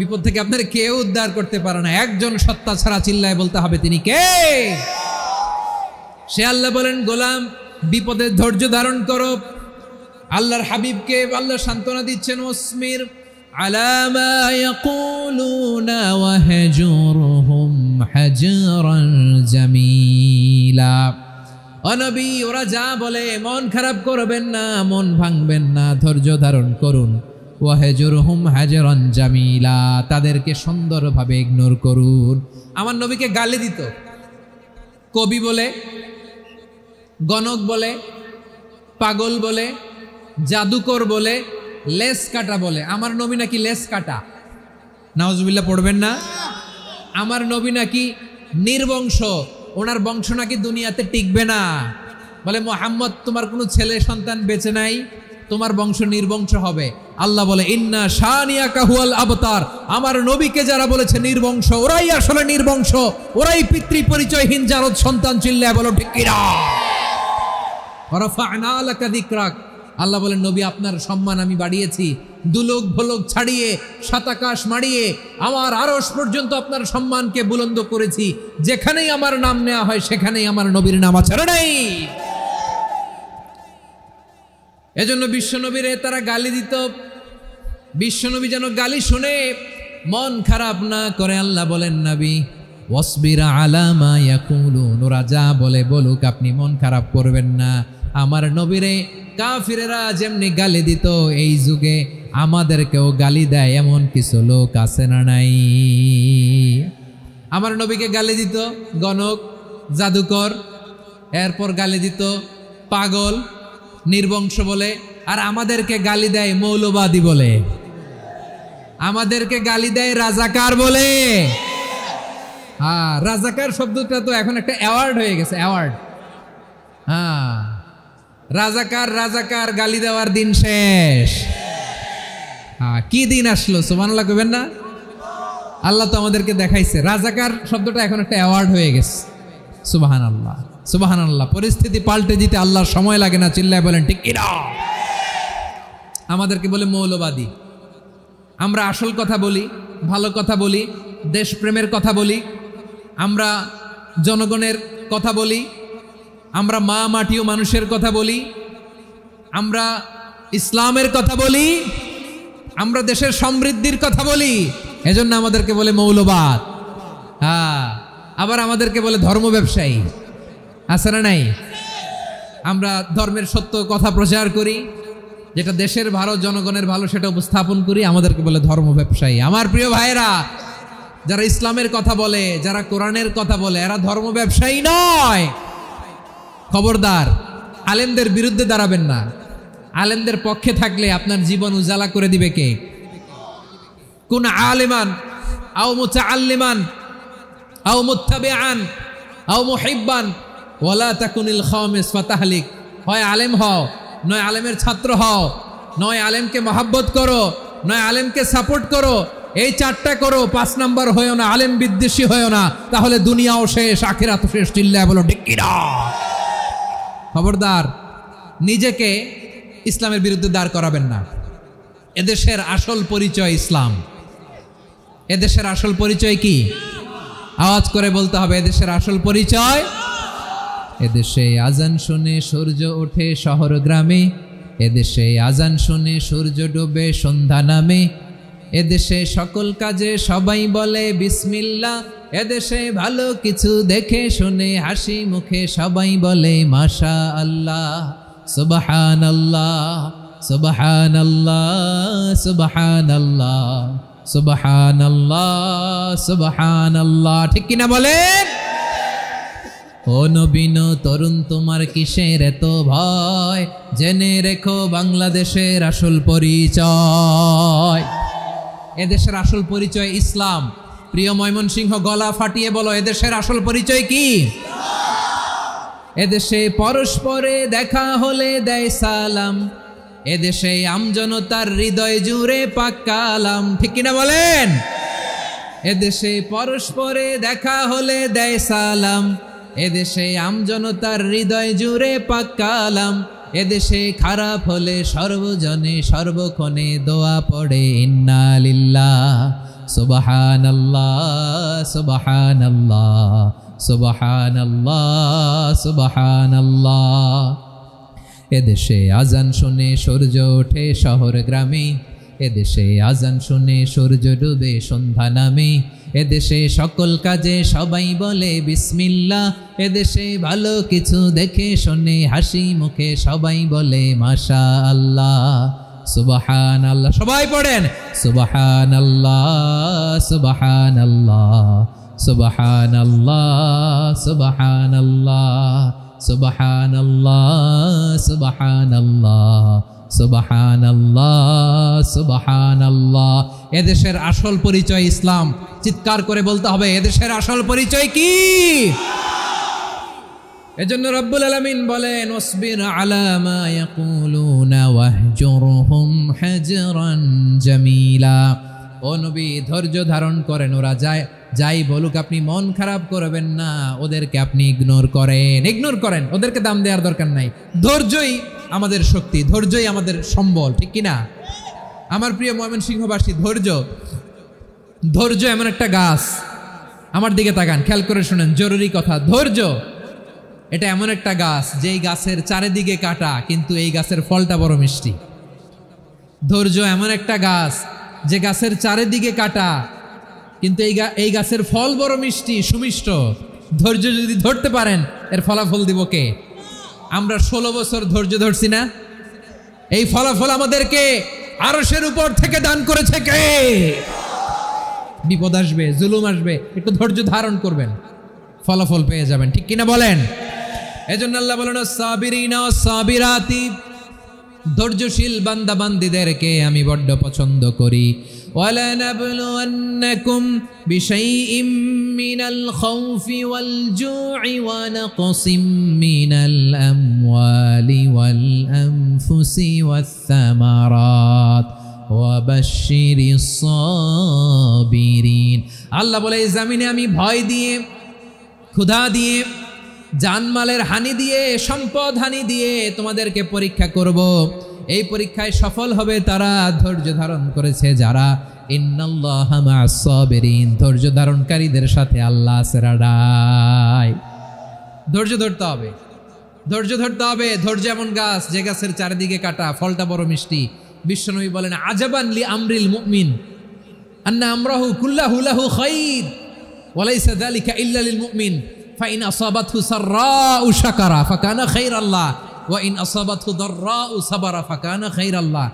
বিপদ থেকে আপনার কেউ উদ্ধার করতে পারে না, একজন সত্তা ছাড়া চিল্লায় বলতে হবে তিনি কে? সে আল্লাহ বলেন গোলাম বিপদে ধৈর্য ধারণ করো। আল্লাহর হাবিবকে আল্লাহ সান্ত্বনা দিচ্ছেন ওয়াসমির আলা মা ইয়াকুলুনা ওয়াহজুরহুম হাজরান জামিলা। ও নবী, ওরা যা বলে মন খারাপ করবেন না, মন ভাঙবেন না, ধৈর্য ধারণ করুন। ওয়াহজুরহুম হাজরান জামিলা, তাদেরকে সুন্দরভাবে ইগনোর করুন। আমার নবীকে গালি দিত কবি বলে, গণক বলে, পাগল বলে, জাদুকর বলে, লেস কাটা বলে। আমার নবী নাকি লেস কাটা, নাউজুবিল্লাহ পড়বেন না। আমার নবী নাকি নির্বংশ, ওনার বংশ নাকি দুনিয়াতে টিকবে না। বলে মুহাম্মদ তোমার কোনো ছেলে সন্তান বেঁচে নাই, তোমার বংশ নির্বংশ হবে। আল্লাহ বলে ইন্না শানিয়াকা হুয়াল আবতার। আমার নবীকে যারা বলেছে নির্বংশ, ওরাই আসলে নির্বংশ, ওরাই পিতৃ পরিচয়হীন জারদ সন্তান। চিল্লায় বলো ঠিক কিনা? ওয়ারাফা'না লাকা যিকরাক। আল্লাহ বলেন নবী আপনার সম্মান আমি বাড়িয়েছি, দুলোক ভোলক ছাড়িয়ে সাতাকাশ মাড়িয়ে আমার আরশ পর্যন্ত আপনার সম্মানকে বুলন্দ করেছি। যেখানেই আমার নাম নেওয়া হয় সেখানেই আমার নবীর নাম আছে নাই। এজন্য বিশ্বনবীরে তারা গালি দিত। বিশ্বনবী যেন গালি শুনে মন খারাপ না করে আল্লাহ বলেন নবী ওয়াসবির আলা মা ইয়াকুলুন, ওরা যা বলে বলুক, আপনি মন খারাপ করবেন না। আমার নবীরে কাফিরেরা যেমনি গালি দিত, এই যুগে আমাদেরকেও গালি দেয় এমন কিছু লোক আছে না নাই? আমার নবীকে গালি দিত গণক, জাদুকর, এরপর গালি দিত পাগল, নির্বংশ বলে। আর আমাদেরকে গালি দেয় মৌলবাদী বলে, আমাদেরকে গালি দেয় রাজাকার বলে। হ্যাঁ, রাজাকার শব্দটা তো এখন একটা অ্যাওয়ার্ড হয়ে গেছে, অ্যাওয়ার্ড। হ্যাঁ, রাজাকার গালি দেওয়ার দিন শেষ। হ্যাঁ, কি দিন আসলো সুবহানাল্লাহ কইবেন না? আল্লাহ তো আমাদেরকে দেখাইছে। রাজাকার শব্দটা এখন একটা অ্যাওয়ার্ড হয়ে গেছে। সুবহানাল্লাহ, সুবহানাল্লাহ। পরিস্থিতি পাল্টে দিতে আল্লাহর সময় লাগে না। চিল্লায় বলেন ঠিক কিনা? আমাদেরকে বলে মৌলবাদী। আমরা আসল কথা বলি, ভালো কথা বলি, দেশপ্রেমের কথা বলি, আমরা জনগণের কথা বলি, আমরা মা মাটি ও মানুষের কথা বলি, আমরা ইসলামের কথা বলি, আমরা দেশের সমৃদ্ধির কথা বলি। এজন্য আমাদেরকে বলে মৌলবাদ। হ্যাঁ, আবার আমাদেরকে বলে ধর্ম ব্যবসায়ী। আছে না নাই? আমরা ধর্মের সত্য কথা প্রচার করি, যেটা দেশের ভালো, জনগণের ভালো, সেটা উপস্থাপন করি, আমাদেরকে বলে ধর্ম ব্যবসায়ী। আমার প্রিয় ভাইরা, যারা ইসলামের কথা বলে, যারা কোরআনের কথা বলে, এরা ধর্ম ব্যবসায়ী নয়। খবরদার, আলেমদের বিরুদ্ধে দাঁড়াবেন না। আলেমদের পক্ষে থাকলে আপনার জীবন উজালা করে দিবে কে? কোন আলেমান আও মুতাআল্লিমান আও মুত্তাবিআন আও মুহিব্বান ওয়ালা তাকুনিল খামিস ফাতাহলিক। হয় আলেম হও, নয় আলেমের ছাত্র হও, নয় আলেমকে মহাব্বত করো, নয় আলেমকে সাপোর্ট করো। এই চারটা করো, 5 নাম্বার হয়েও না, আলেম বিদ্বেষী হয়েও না, তাহলে দুনিয়াও শেষ, আখিরাতও শেষ। চিল্লায় বলো ঠিক কিনা? খবরদার, নিজেকে ইসলামের বিরুদ্ধে দাঁড় করাবেন না। এদেশের আসল পরিচয় ইসলাম। এদেশের আসল পরিচয় কি? আওয়াজ করে বলতে হবে এদেশের আসল পরিচয়। এদেশে আজান শুনে সূর্য ওঠে শহর গ্রামে, এদেশে আজান শুনে সূর্য ডুবে সন্ধ্যা নামে, এদেশে সকল কাজে সবাই বলে বিসমিল্লাহ, এদেশে ভালো কিছু দেখে শুনে হাসি মুখে সবাই বলে মাশা আল্লাহ, সুবহানাল্লাহ সুবহানাল্লাহ সুবহানাল্লাহ সুবহানাল্লাহ সুবহানাল্লাহ। ঠিক কিনা বলেন? ও নবীন তরুণ তোমার কিসের এত ভয়, জেনে রেখো বাংলাদেশের আসল পরিচয়। এদেশের আসল পরিচয় ইসলাম। প্রিয় ময়মনসিংহ গলা ফাটিয়ে বলো এদেশের আসল পরিচয় কি? এদেশে পরস্পরে দেখা হলে দেয় সালাম, এদেশে আমজনতার হৃদয় জুড়ে পাক কালাম। ঠিক কিনা বলেন? এদেশে পরস্পরে দেখা হলে দেয় সালাম, এদেশে আমজনতার হৃদয় জুড়ে পাক কালাম, এদেশে খারাপ হলে সর্বজনে সর্বক্ষণে দোয়া পড়ে ইন্না লিল্লাহ সুবহানাল্লাহ সুবহানাল্লাহ সুবহানাল্লাহ সুবহানাল্লাহ। এদেশে আজান শুনে সূর্য ওঠে শহর গ্রামে, এদেশে আজান শুনে সূর্য ডুবে সন্ধ্যা নামে, এদেশে সকল কাজে সবাই বলে বিসমিল্লাহ, এদেশে ভালো কিছু দেখে শুনে হাসি মুখে সবাই বলে মাশা আল্লাহ সুবহানাল্লাহ। সবাই পড়েন সুবহানাল্লাহ সুবহানাল্লাহ সুবহানাল্লাহ সুবহানাল্লাহ সুবহানাল্লাহ সুবহানাল্লাহ সুবহানাল্লাহ সুবহানাল্লাহ। এদেশের আসল পরিচয় ইসলাম। চিৎকার করে বলতে হবে এদেশের আসল পরিচয় কি? এজন্য রব্বুল আলামিন বলেন ওয়াসবির আলা মা ইয়াকুলুনা ওয়াহজুরহুম হাজরান জামিলা। ও নবী ধৈর্য ধারণ করেন, ওরা যাই বলুক আপনি মন খারাপ করবেন না, ওদেরকে আপনি ইগনোর করেন, ওদেরকে দাম দেওয়ার দরকার নাই। ধৈর্যই আমাদের শক্তি, ধৈর্যই আমাদের সম্বল। ঠিক কিনা? আমার প্রিয় ময়মনসিংহবাসী, ধৈর্য এমন একটা গাছ, আমার দিকে তাকান, খেয়াল করে শুনেন, জরুরি কথা। ধৈর্য এটা এমন একটা গাছ যেই গাছের চারিদিকে কাটা, কিন্তু এই গাছের ফলটা বড় মিষ্টি। ধৈর্য এমন একটা গাছ যে গাছের চারিদিকে কাটা, কিন্তু এই গাছের ফল বড় মিষ্টি সুমিষ্ট। ধৈর্য যদি ধরতে পারেন এর ফলাফল দিব কে? আমরা 16 বছর ধৈর্য ধরছি না? এই ফলাফল আমাদেরকে আরশের উপর থেকে দান করেছে কে? বিপদ আসবে, জুলুম আসবে, একটু ধৈর্য ধারণ করবেন, ফলাফল পেয়ে যাবেন। ঠিক কিনা বলেন? এজন্য আল্লাহ বলেন সাবিরিনা সাবিরাতি, ধৈর্যশীল বান্দা বান্দীদেরকে আমি বড্ড পছন্দ করি। ওয়ালানাবলুওয়ান্নাকুম বিশাইইম মিনাল খাউফি ওয়াল জু'i ওয়া নাকসিম মিনাল আমওয়ালি ওয়াল আনফুসি ওয়াস সামারাত ওয়া বাশশিরিস সাবিরিন। আল্লাহ বলে এই জমিনে আমি ভয় দিয়ে, ক্ষুধা দিয়ে, জানমালের হানি দিয়ে, সম্পদ হানি দিয়ে তোমাদেরকে পরীক্ষা করব। এই পরীক্ষায় সফল হবে তারা ধৈর্য ধারণ করেছে যারা। ইন্নাল্লাহা মা'আস সাবিরিন, ধৈর্য ধারণকারীদের সাথে আল্লাহ আছে রাডাই। ধৈর্য ধরতে হবে, ধৈর্য ধরতে হবে। ধৈর্য এমন গাছ যে গাছের চারিদিকে কাটা, ফলটা বড় মিষ্টি। বিশ্বনবী বলেন আজাবান লি আমরিল মুমিন আন্না আমরাহু কুল্লাহু লাহু খাইর ওয়া লাইসা যালিকা ইল্লা লিল মুমিন ফাইন আসাবাতহু সাররাউ শাকারা ফাকানা খাইরাল্লাহ ওয়া ইন আসাবাতহু দাররাউ সাবারা ফাকানা খাইরাল্লাহ।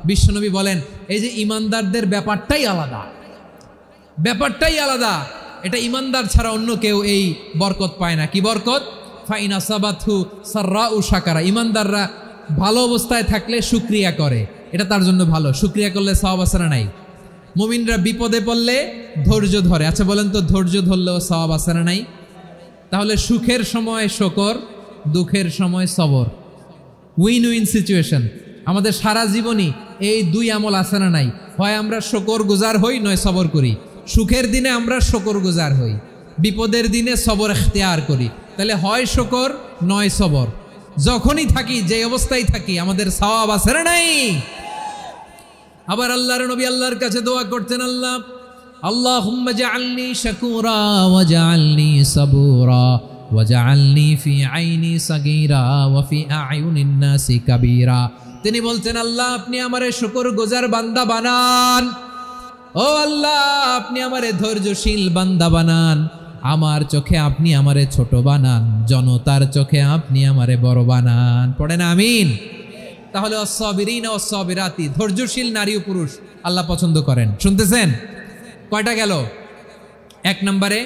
বিশ্বনবী বলেন এই যে ইমানদারদের ব্যাপারটাই আলাদা, ব্যাপারটাই আলাদা। এটা ইমানদার ছাড়া অন্য কেউ এই বরকত পায় না। কি বরকত? ফাইন আসাবাতহু সাররাউ শাকারা। ইমানদাররা ভালো অবস্থায় থাকলে শুকরিয়া করে, এটা তার জন্য ভালো। শুকরিয়া করলে সওয়াব আছে না নাই? মুমিনরা বিপদে পড়লে ধৈর্য ধরে। আচ্ছা বলেন তো, ধৈর্য ধরলেও সওয়াব আছে না নাই? তাহলে সুখের সময় শুকর, দুঃখের সময় সবর, উইন উইন সিচুয়েশন। আমাদের সারা জীবনই এই দুই আমল আছে না নাই? হয় আমরা শুকর গুজার হই, নয় সবর করি। সুখের দিনে আমরা শুকর গুজার হই, বিপদের দিনে সবর ইখতিয়ার করি। তাহলে হয় শুকর নয় সবর। যখনই থাকি, যে অবস্থায় থাকি, আমাদের সওয়াব আছে না নাই? আবার আল্লাহর নবী আল্লাহর কাছে দোয়া করতেন, আল্লাহ আল্লাহুম্মা জাআলনি শাকুরা ওয়াজআলনি সাবুরা ওয়াজআলনি ফি আইনি সাগীরা ওয়া ফি আ'য়ুনিন নাসি কাবীরা। তিনি বলছেন, আল্লাহ আপনি আমারে শুকরগুজার বান্দা বানান, ও আল্লাহ আপনি আমারে ধৈর্যশীল বান্দা বানান, আমার চোখে আপনি আমারে ছোট বানান, জনতার চোখে আপনি আমারে বড় বানান। পড়েন আমিন। তাহলে আস-সাবিরিনা ওয়াস-সাবিরাতি, ধৈর্যশীল নারী ও পুরুষ আল্লাহ পছন্দ করেন। শুনতেছেন? কয়টা গেল? 1 নম্বরে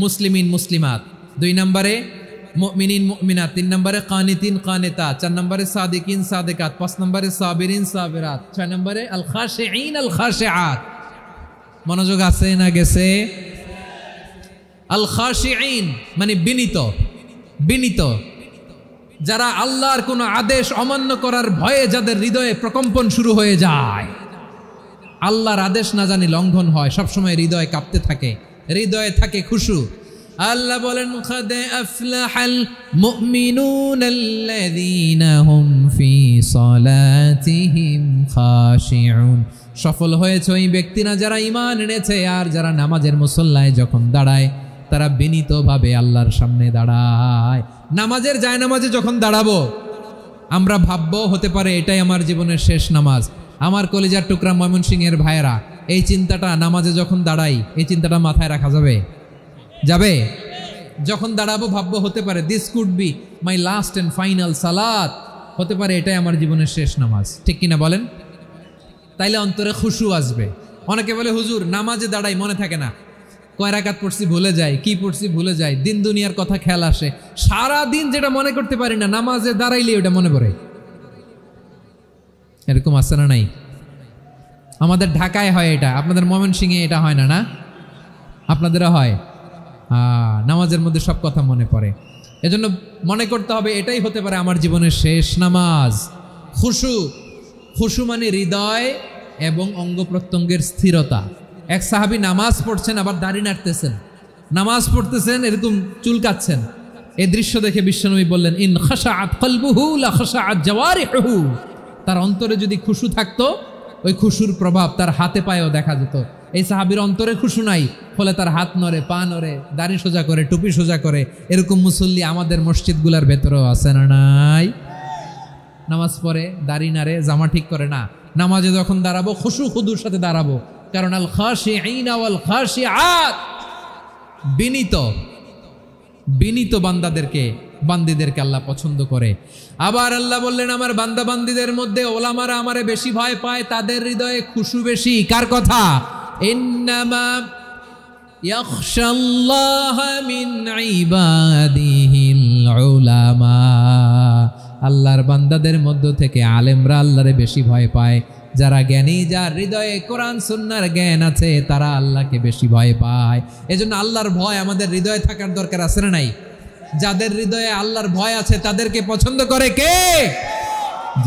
মুসলিমিন মুসলিমাত, 2 নম্বরে মুমিনিন মুমিনাত, 3 নম্বরে কানিতিন কানিতাত, 4 নম্বরে সাদিকিন সাদিকাত, 5 নম্বরে সাবিরিন সাবিরাত, 6 নম্বরে আল খাশিঈন আল খাশিআত। মনোযোগ আছে না গেছে? আল খাশিঈন মানে বিনীত, বিনীত, যারা আল্লাহর কোনো আদেশ অমান্য করার ভয়ে যাদের হৃদয়ে প্রকম্পন শুরু হয়ে যায়, আল্লাহর আদেশ না জানি লঙ্ঘন হয়, সবসময় হৃদয় কাঁপতে থাকে, হৃদয়ে থাকে খুশু। আল্লাহ বলেন, কাদ আফলাহাল মুমিনুনাল্লাযীনা হুম ফি সালাতিহিম খাশিউন। সফল হয়েছে ওই ব্যক্তিরা যারা ঈমান এনেছে আর যারা নামাজের মুসল্লায় যখন দাঁড়ায় তারা বিনীতভাবে আল্লাহর সামনে দাঁড়ায়। নামাজের জায়নামাজে যখন দাঁড়াবো আমরা ভাববো হতে পারে এটাই আমার জীবনের শেষ নামাজ। আমার কলিজার টুকরা ময়মনসিংহের ভাইয়েরা, এই চিন্তাটা নামাজে যখন দাঁড়াই, এই চিন্তাটা মাথায় রাখা যাবে? যাবে? যখন দাঁড়াবো ভাববো হতে পারে this could be my last and final সালাত, হতে পারে এটাই আমার জীবনের শেষ নামাজ। ঠিক কিনা বলেন? তাইলে অন্তরে খুশু আসবে। অনেকে বলে হুজুর নামাজে দাঁড়াই মনে থাকে না, কয় রাকাত পড়ছি ভুলে যাই, কি পড়ছি ভুলে যাই, দিন দুনিয়ার কথা খেয়াল আসে, সারা দিন যেটা মনে করতে পারি না নামাজে দাঁড়াইলে ওটা মনে পড়ে। এরকম আছে না নাই? আমাদের ঢাকায় হয় এটা, আপনাদের ময়মনসিংহে এটা হয় না? না আপনাদেরও হয়? নামাজের মধ্যে সব কথা মনে পড়ে। এজন্য মনে করতে হবে এটাই হতে পারে আমার জীবনের শেষ নামাজ। খুশু, খুশু মানে হৃদয় এবং অঙ্গ প্রত্যঙ্গের স্থিরতা। এক সাহাবী নামাজ পড়ছেন আবার দাড়ি নাড়তেছেন, নামাজ পড়তেছেন এরকম চুলকাচ্ছেন। এই দৃশ্য দেখে বিশ্বনবী বললেন, ইন খাশাআত কলবুহু লা খাশাআত জাওয়ারিহুহু। তার অন্তরে যদি খুশু থাকতো ওই খুশুর প্রভাব তার হাতে পায়েও দেখা যেত। এই সাহাবীর অন্তরে খুশু নাই, ফলে তার হাত নড়ে, পা নড়ে, দাড়ি সোজা করে, টুপি সোজা করে। এরকম মুসল্লি আমাদের মসজিদগুলোর ভেতরেও আছে না নাই? নামাজ পড়ে, দাড়ি নাড়ে, জামা ঠিক করে না। নামাজে যখন দাঁড়াবো খুশু খুদুর সাথে দাঁড়াবো, কারণ আল খাশিঈনা ওয়াল খাশিআত, বিনীত, বিনীত বান্দীদেরকে আল্লাহ পছন্দ করে। আবার আল্লাহ বললেন, আমার বান্দা বান্দীদের মধ্যে ওলামারা আমারে বেশি ভয় পায়, তাদের হৃদয়ে খুশু বেশি। কার কথা? ইন্নামা ইয়াখশাল্লাহা মিন ইবাদিহিল উলামা। আল্লাহর বান্দাদের মধ্য থেকে আলেমরা আল্লাহরে বেশি ভয় পায়। যারা জ্ঞানী, যার হৃদয়ে কোরআন সুন্নাহর জ্ঞান আছে, তারা আল্লাহকে বেশি ভয় পায়। এজন্য আল্লাহর ভয় আমাদের হৃদয়ে থাকার দরকার আছে না নাই? যাদের হৃদয়ে আল্লাহর ভয় আছে তাদেরকে পছন্দ করে কে?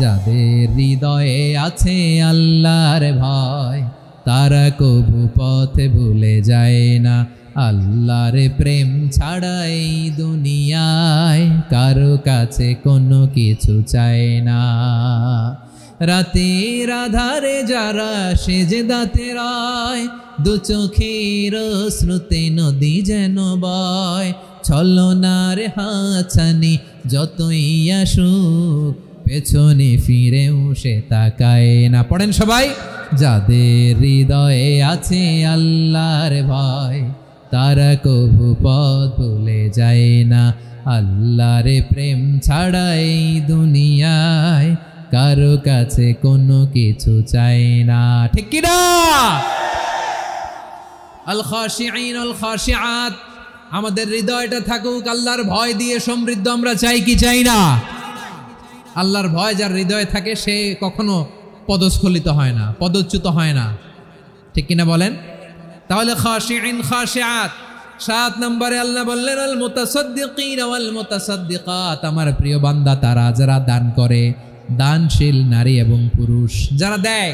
যাদের হৃদয়ে আছে আল্লাহর ভয়, তারা কবু পথে ভুলে যায় না। আল্লাহর প্রেম ছাড়া এই দুনিয়ায় কারো কাছে কোনো কিছু চায় না। রাতের আধারে যারা সেজদাতে রায়, দু চোখের শ্রুতে নদী যেন বয়। ছলনার হাতছানি যতই আসুক, পেছনে ফিরেও সে তাকায় না। পড়েন সবাই, যাদের হৃদয়ে আছে আল্লাহর ভয়, তারা কবু পথ ভুলে যায় না। আল্লাহর প্রেম ছাড়া এই দুনিয়ায় কারো কাছে কোনো কিছু চাই না। ঠিক কি না? আল খাশিঈন আল খাশিআত, আমাদের হৃদয়টা থাকুক আল্লাহর ভয় দিয়ে সমৃদ্ধ। আমরা চাই কি চাই না? আল্লাহর ভয় যার হৃদয়ে থাকে সে কখনো পদস্খলিত হয় না, পদচ্যুত হয় না। ঠিক কিনা বলেন? তাহলে খাশিঈন খাশিআত। 7 নম্বরে আল্লাহ বললেন, আল মুতাসাদ্দিকিন ওয়াল মুতাসাদ্দিকাত, আমার প্রিয় বান্দা তারা যারা দান করে, দানশীল নারী এবং পুরুষ যারা দেয়,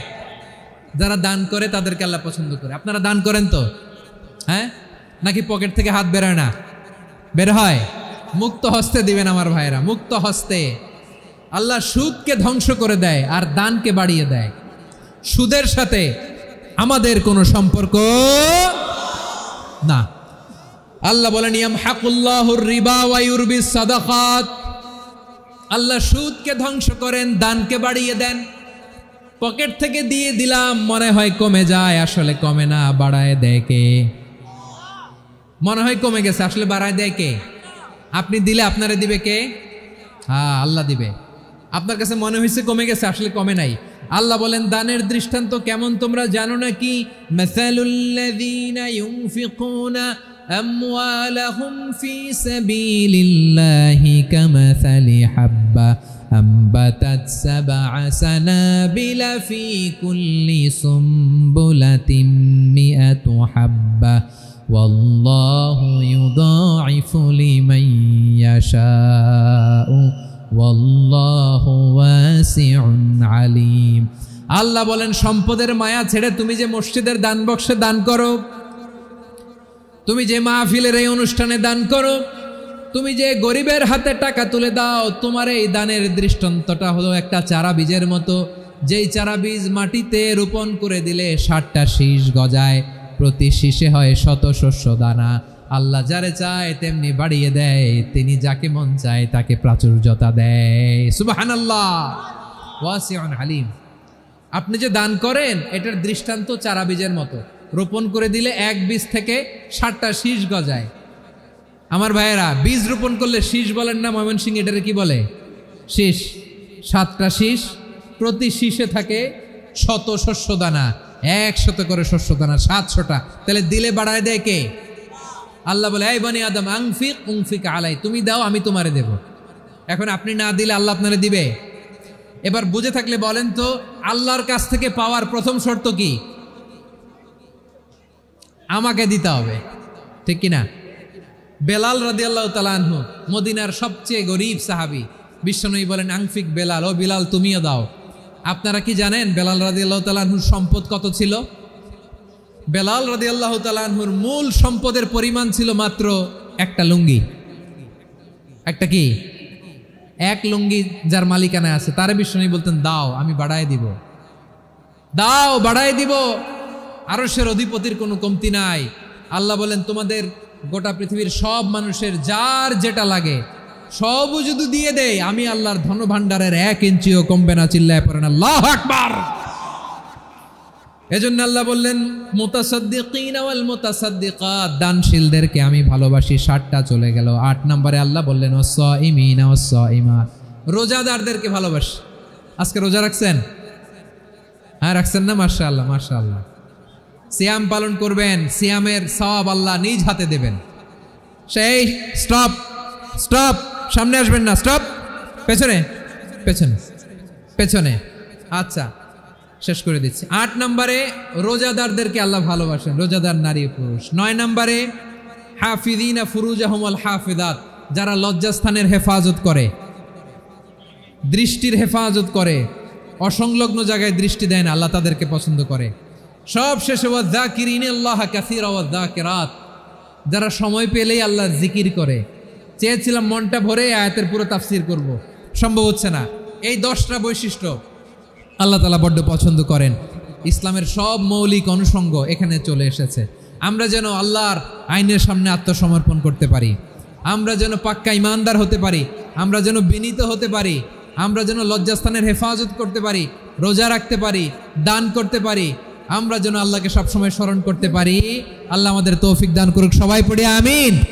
যারা দান করে তাদেরকে আল্লাহ পছন্দ করে। আপনারা দান করেন তো? হ্যাঁ, নাকি পকেট থেকে হাত বেরোয় না? বের হয়। মুক্ত হস্তে দিবেন আমার ভাইরা, মুক্ত হস্তে। আল্লাহ সুদকে ধ্বংস করে দেয় আর দানকে বাড়িয়ে দেয়। সুদের সাথে আমাদের কোনো সম্পর্ক না। আল্লাহ বলেন ইয়ামহাকুল্লাহুর রিবা ওয়া ইউরবিস সাদাকাত, আল্লাহ সুদকে ধ্বংস করেন, দানকে বাড়িয়ে দেন। পকেট থেকে দিয়ে দিলাম, মনে হয় কমে যায়, আসলে কমে না, বাড়ায় দেয় কে? মনে হয় কমে গেছে, আসলে বাড়ায় দেয় কে? আপনি দিলে আপনারে দিবে কে? হ্যাঁ, আল্লাহ দিবে। আপনার কাছে মনে হয়েছে কমে গেছে, আসলে কমে নাই। আল্লাহ বলেন দানের দৃষ্টান্ত কেমন তোমরা জানো নাকি? মাসালুল্লাযীনা ইউনফিকুনা আমওয়ালাহুম ফি সাবিলিল্লাহি কামাসালি হাব্বা আম্বাতাত সাবআ সানাবিলা ফি কুল্লি সুমবুলাতিন মিআতু হাব্বা ওয়াল্লাহু ইউদাঈফু লিমান ইয়াশাউ ওয়াল্লাহু ওয়াসিউন আলীম। আল্লাহ বলেন সম্পদের মায়া ছেড়ে তুমি যে মসজিদের দান বক্সে দান করো, তুমি যে মাহফিলের এই অনুষ্ঠানে দান করো, তুমি যে গরিবের হাতে টাকা তুলে দাও, তোমার এই দানের দৃষ্টান্তটা হলো একটা চারা বীজের মতো। যেই চারা বীজ মাটিতে রোপণ করে দিলে 60টা শীষ গজায়, প্রতি শীষে হয় শত শস্য দানা। আল্লাহ যারে চায় তেমনি বাড়িয়ে দেয়, তিনি যাকে মন চায় তাকে প্রাচুর্যতা দেয়। সুবহানাল্লাহ, ওয়াসিউন আলীম। আপনি যে দান করেন এটার দৃষ্টান্ত চারা বীজের মতো, রোপণ করে দিলে এক বীজ থেকে 60টা শীষ গজায়। আমার ভাইয়েরা, বীজ রোপণ করলে শীষ বলেন না ময়মনসিংহ, এটারে কি বলে? শীষ। 7টা শীষ, প্রতি শীষে থাকে শত শস্য দানা, 100 করে শস্য দানা, 700টা। তাহলে দিলে বাড়ায় দেয় কে? আল্লাহ বলে এই বনি আদম আনফিক উনফিক আলাই, তুমি দাও আমি তোমারে দেব। এখন আপনি না দিলে আল্লাহ আপনারে দিবে? এবার বুঝে থাকলে বলেন তো, আল্লাহর কাছ থেকে পাওয়ার প্রথম শর্ত কি? আমাকে দিতে হবে, ঠিক কিনা? বেলাল রাদিয়াল্লাহু তাআলা আনহু মদিনার সবচেয়ে গরিব সাহাবী, বিশ্বনবী বলেন আনফিক বেলাল, ও বিলাল তুমিও দাও। আপনারা কি জানেন বেলাল রাদিয়াল্লাহু তাআলা আনহুর সম্পদ কত ছিল? বেলাল রাদিয়াল্লাহু তাআলা আনহুর মূল সম্পদের পরিমাণ ছিল মাত্র একটা লুঙ্গি। একটা কি? এক লুঙ্গি যার মালিকানায় আছে, তারে বিশ্বনবী বলতেন দাও আমি বাড়ায় দিব, দাও বাড়ায় দিব। আরশের অধিপতির কোনো কমতি নাই। আল্লাহ বলেন তোমাদের গোটা পৃথিবীর সব মানুষের যার যেটা লাগে সবও যদি দিয়ে দেয়, আমি আল্লাহর ধনভাণ্ডারের 1 ইঞ্চিও কমবে না। চিল্লায় পড়েন আল্লাহু আকবার। এজন্য আল্লাহ বললেন মুতাসাদ্দিকিনা ওয়াল মুতাসাদ্দিকাত, দানশীলদেরকে আমি ভালোবাসি। 60টা চলে গেল। 8 নম্বরে আল্লাহ বললেন ওয়াস-সাইমিনা ওয়াস-সাইমাত, রোজাদারদেরকে ভালোবাসি। আজকে রোজা রাখছেন? হ্যাঁ রাখছেন না? মাশাআল্লাহ মাশাআল্লাহ। সিয়াম পালন করবেন, সিয়ামের সওয়াব আল্লাহ নিজ হাতে দেবেন। সেই স্টপ স্টপ, সামনে আসবেন না, স্টপ, পেছনে পেছনে পেছনে। আচ্ছা শেষ করে দিচ্ছি। 8 নম্বরে রোজাদারদেরকে আল্লাহ ভালোবাসেন, রোজাদার নারী পুরুষ। 9 নম্বরে হাফিযিনা ফুরুজাহুম ওয়াল হাফিযাত, যারা লজ্জাস্থানের হেফাজত করে, দৃষ্টির হেফাজত করে, অসংলগ্ন জায়গায় দৃষ্টি দেয় না, আল্লাহ তাদেরকে পছন্দ করে। সব শেষে ওয়াযাকিরিনাল্লাহ কাসীরা ওয়াযাকিরাত, যারা সময় পেলেই আল্লাহর জিকির করে। চেয়েছিলাম মনটা ভরে আয়াতের পুরো তাফসীর করব, সম্ভব হচ্ছে না। এই 10টা বৈশিষ্ট্য আল্লাহ তাআলা বড্ড পছন্দ করেন। ইসলামের সব মৌলিক অনুষঙ্গ এখানে চলে এসেছে। আমরা যেন আল্লাহর আইনের সামনে আত্মসমর্পণ করতে পারি, আমরা যেন পাক্কা ইমানদার হতে পারি, আমরা যেন বিনীত হতে পারি, আমরা যেন লজ্জাস্থানের হেফাজত করতে পারি, রোজা রাখতে পারি, দান করতে পারি, আমরা যেন আল্লাহকে সবসময় স্মরণ করতে পারি। আল্লাহ আমাদের তৌফিক দান করুক। সবাই পড়ি আমিন।